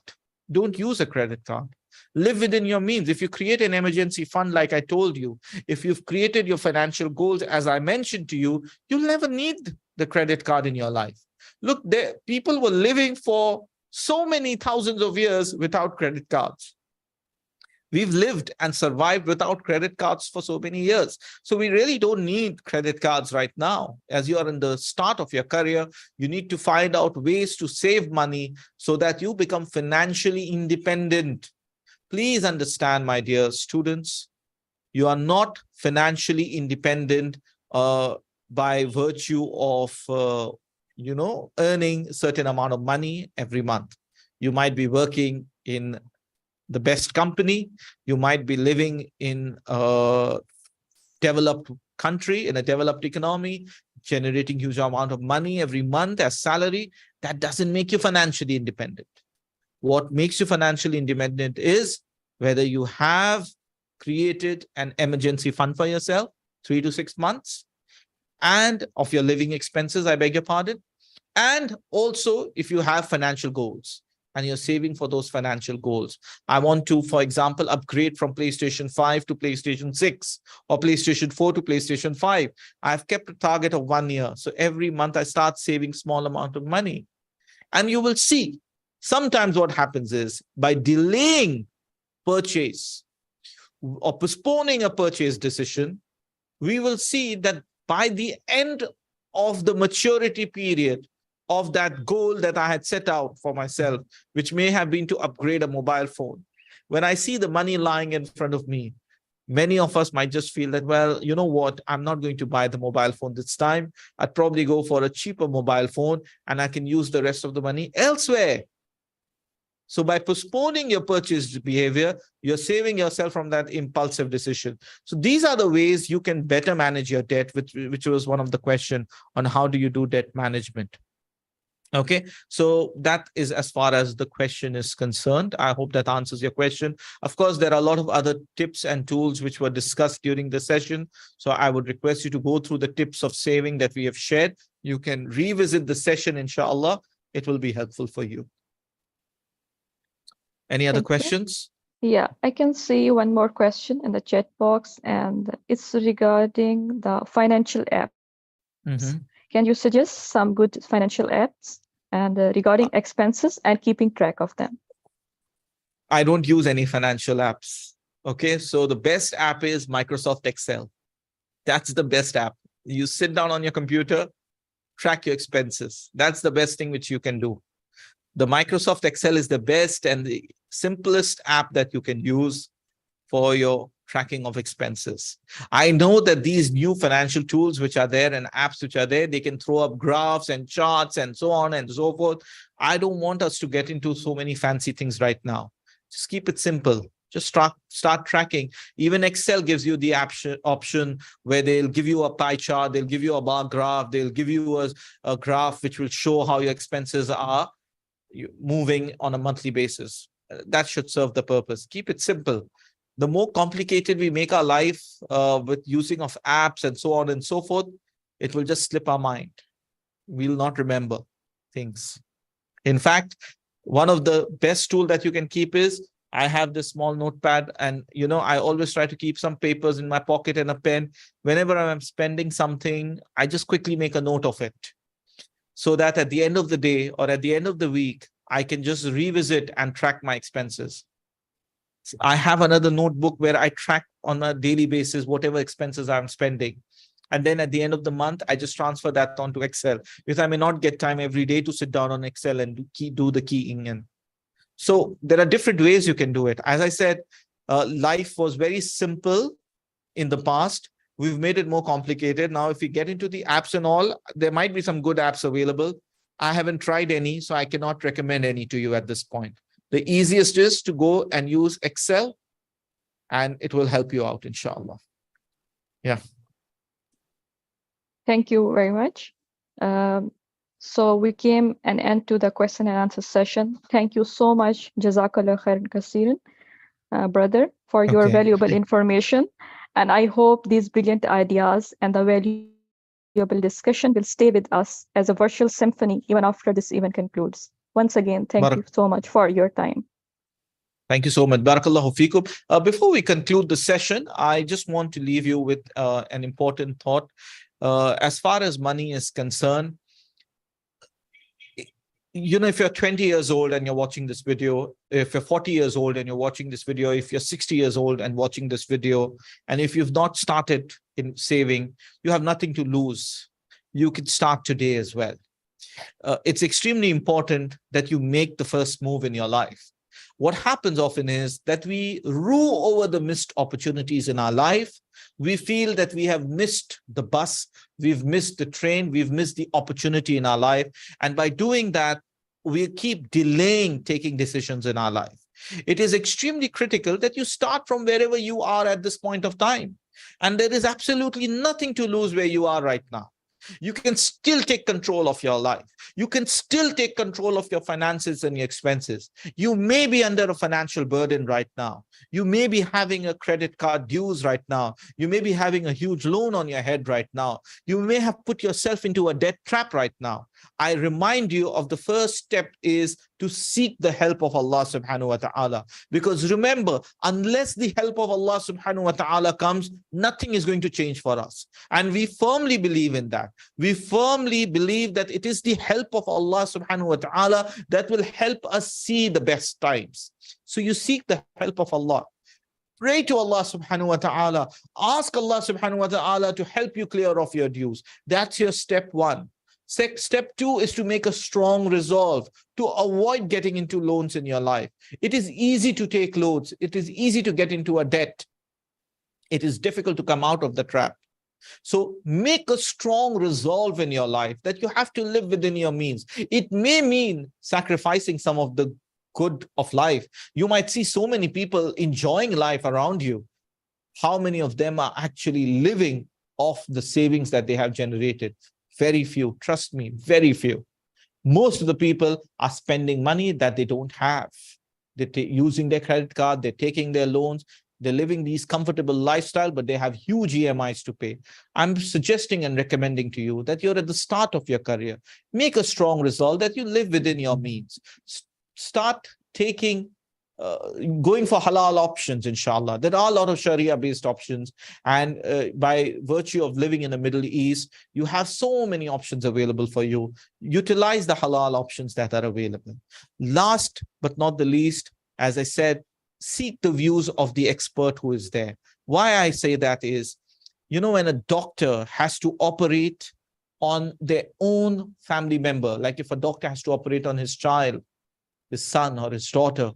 Don't use a credit card. Live within your means. If you create an emergency fund, like I told you, if you've created your financial goals, as I mentioned to you, you'll never need the credit card in your life. Look, people were living for so many thousands of years without credit cards. We've lived and survived without credit cards for so many years. So we really don't need credit cards right now. As you are in the start of your career, you need to find out ways to save money so that you become financially independent. Please understand, my dear students, you are not financially independent by virtue of, earning a certain amount of money every month. You might be working in the best company. You might be living in a developed country, in a developed economy, generating huge amount of money every month as salary. That doesn't make you financially independent. What makes you financially independent is whether you have created an emergency fund for yourself, 3 to 6 months, and of your living expenses, I beg your pardon. And also if you have financial goals and you're saving for those financial goals. I want to, for example, upgrade from PlayStation 5 to PlayStation 6 or PlayStation 4 to PlayStation 5. I've kept a target of 1 year. So every month I start saving small amount of money. And you will see sometimes what happens is by delaying purchase or postponing a purchase decision, we will see that by the end of the maturity period of that goal that I had set out for myself, which may have been to upgrade a mobile phone, when I see the money lying in front of me, many of us might just feel that, well, you know what, I'm not going to buy the mobile phone this time. I'd probably go for a cheaper mobile phone and I can use the rest of the money elsewhere. So by postponing your purchase behavior, you're saving yourself from that impulsive decision. So these are the ways you can better manage your debt, which was one of the questions on how do you do debt management. Okay, so that is as far as the question is concerned. I hope that answers your question. Of course, there are a lot of other tips and tools which were discussed during the session. So I would request you to go through the tips of saving that we have shared. You can revisit the session, inshallah. It will be helpful for you. Any other questions? Yeah, I can see one more question in the chat box, and it's regarding the financial apps. Can you suggest some good financial apps and regarding expenses and keeping track of them? I don't use any financial apps. Okay, so the best app is Microsoft Excel. That's the best app. You sit down on your computer, track your expenses. That's the best thing which you can do. The Microsoft Excel is the best and the simplest app that you can use for your tracking of expenses. I know that these new financial tools which are there and apps which are there, they can throw up graphs and charts and so on and so forth. I don't want us to get into so many fancy things right now. Just keep it simple. Just start tracking. Even Excel gives you the option where they'll give you a pie chart, they'll give you a bar graph, they'll give you a graph which will show how your expenses are moving on a monthly basis. That should serve the purpose. Keep it simple. The more complicated we make our life with using of apps and so on and so forth, it will just slip our mind. We'll not remember things. In fact, one of the best tool that you can keep is, I have this small notepad and, I always try to keep some papers in my pocket and a pen. Whenever I'm spending something, I just quickly make a note of it, so that at the end of the day or at the end of the week, I can just revisit and track my expenses. I have another notebook where I track on a daily basis whatever expenses I'm spending. And then at the end of the month, I just transfer that onto Excel, because I may not get time every day to sit down on Excel and do the keying in. So there are different ways you can do it. As I said, life was very simple in the past. We've made it more complicated. Now, if we get into the apps and all, there might be some good apps available. I haven't tried any, so I cannot recommend any to you at this point. The easiest is to go and use Excel, and it will help you out, inshallah. Yeah. Thank you very much. So we came an end to the question and answer session. Thank you so much, Jazakallah khairan kasiran, brother, for your valuable information. And I hope these brilliant ideas and the valuable discussion will stay with us as a virtual symphony even after this event concludes. Once again, thank you so much for your time. Thank you so much. Barakallahu feekum. Before we conclude the session, I just want to leave you with an important thought. As far as money is concerned, if you're 20 years old and you're watching this video, if you're 40 years old and you're watching this video, if you're 60 years old and watching this video, and if you've not started in saving, you have nothing to lose. You can start today as well. It's extremely important that you make the first move in your life. What happens often is that we rue over the missed opportunities in our life. We feel that we have missed the bus, we've missed the train, we've missed the opportunity in our life. And by doing that, we keep delaying taking decisions in our life. It is extremely critical that you start from wherever you are at this point of time. And there is absolutely nothing to lose where you are right now. You can still take control of your life. You can still take control of your finances and your expenses. You may be under a financial burden right now. You may be having a credit card dues right now. You may be having a huge loan on your head right now. You may have put yourself into a debt trap right now. I remind you of the first step is to seek the help of Allah subhanahu wa ta'ala. Because remember, unless the help of Allah subhanahu wa ta'ala comes, nothing is going to change for us. And we firmly believe in that. We firmly believe that it is the help of Allah subhanahu wa ta'ala that will help us see the best times. So you seek the help of Allah. Pray to Allah subhanahu wa ta'ala. Ask Allah subhanahu wa ta'ala to help you clear off your dues. That's your step one. Step two is to make a strong resolve to avoid getting into loans in your life. It is easy to take loans. It is easy to get into a debt. It is difficult to come out of the trap. So make a strong resolve in your life that you have to live within your means. It may mean sacrificing some of the good of life. You might see so many people enjoying life around you. How many of them are actually living off the savings that they have generated? Very few, trust me, very few. Most of the people are spending money that they don't have. They're using their credit card, they're taking their loans, they're living these comfortable lifestyle, but they have huge EMIs to pay. I'm suggesting and recommending to you that you're at the start of your career. Make a strong resolve that you live within your means. Start taking going for halal options, inshallah. There are a lot of Sharia-based options. And by virtue of living in the Middle East, you have so many options available for you. Utilize the halal options that are available. Last but not the least, as I said, seek the views of the expert who is there. Why I say that is, when a doctor has to operate on their own family member, like if a doctor has to operate on his child, his son or his daughter,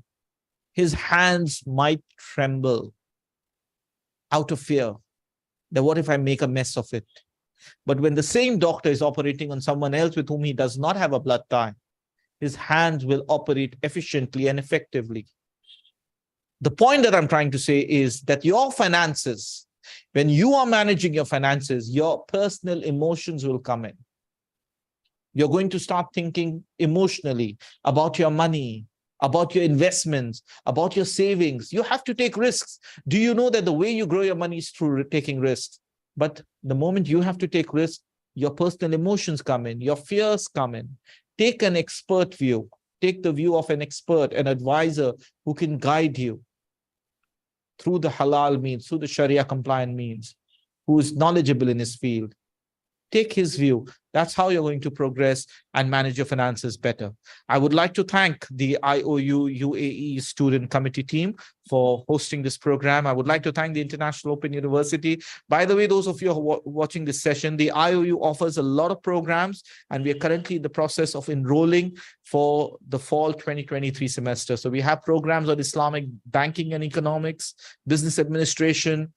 his hands might tremble out of fear that what if I make a mess of it? But when the same doctor is operating on someone else with whom he does not have a blood tie, his hands will operate efficiently and effectively. The point that I'm trying to say is that your finances, when you are managing your finances, your personal emotions will come in. You're going to start thinking emotionally about your money, about your investments, about your savings. You have to take risks. Do you know that the way you grow your money is through taking risks? But the moment you have to take risks, your personal emotions come in, your fears come in. Take an expert view. Take the view of an expert, an advisor who can guide you through the halal means, through the Sharia compliant means, who is knowledgeable in his field. Take his view. That's how you're going to progress and manage your finances better. I would like to thank the IOU UAE Student Committee team for hosting this program. I would like to thank the International Open University. By the way, those of you who are watching this session, the IOU offers a lot of programs, and we are currently in the process of enrolling for the fall 2023 semester. So we have programs on Islamic banking and economics, business administration,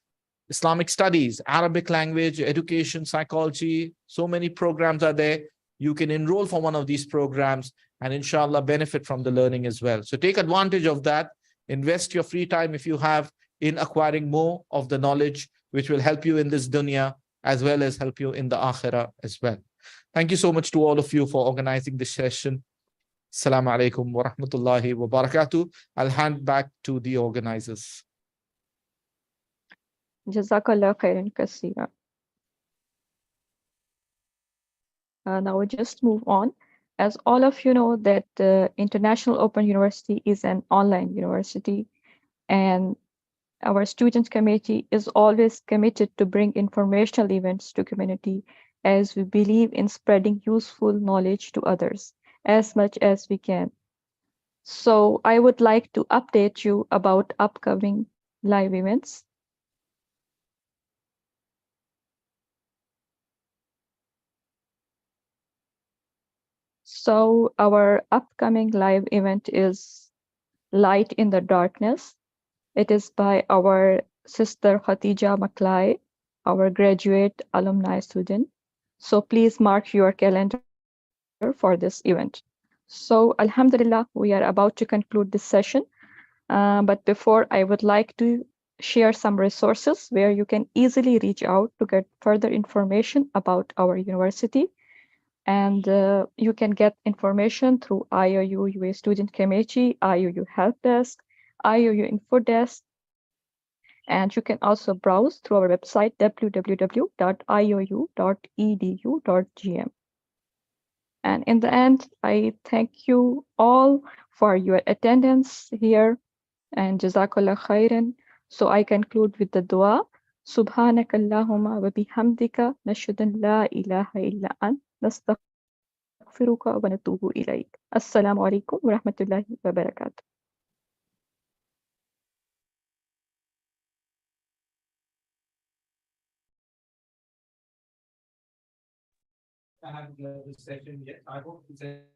Islamic studies, Arabic language, education, psychology. So many programs are there. You can enroll for one of these programs and inshallah benefit from the learning as well. So take advantage of that. Invest your free time if you have in acquiring more of the knowledge, which will help you in this dunya as well as help you in the akhirah as well. Thank you so much to all of you for organizing this session. Assalamu alaikum wa rahmatullahi wa barakatuh. I'll hand back to the organizers. Jazakallah khairan kaseera. Now we just move on. As all of you know that International Open University is an online university, and our student committee is always committed to bring informational events to community, as we believe in spreading useful knowledge to others. as much as we can. So I would like to update you about upcoming live events. So our upcoming live event is Light in the Darkness. It is by our sister Khatija Maklai, our graduate alumni student. So please mark your calendar for this event. So Alhamdulillah, we are about to conclude this session. But before, I would like to share some resources where you can easily reach out to get further information about our university. And you can get information through IOU UA Student Committee, IOU Help Desk, IOU Info Desk, and you can also browse through our website www.iou.edu.gm. And in the end, I thank you all for your attendance here and Jazakallah khairan. So I conclude with the dua. سبحانك اللهم وبحمدك نشهد أن لا إله إلا أنت نستغفرك ونتوب إليك. السلام عليكم ورحمة الله وبركاته. I haven't left this session yet. I hope the session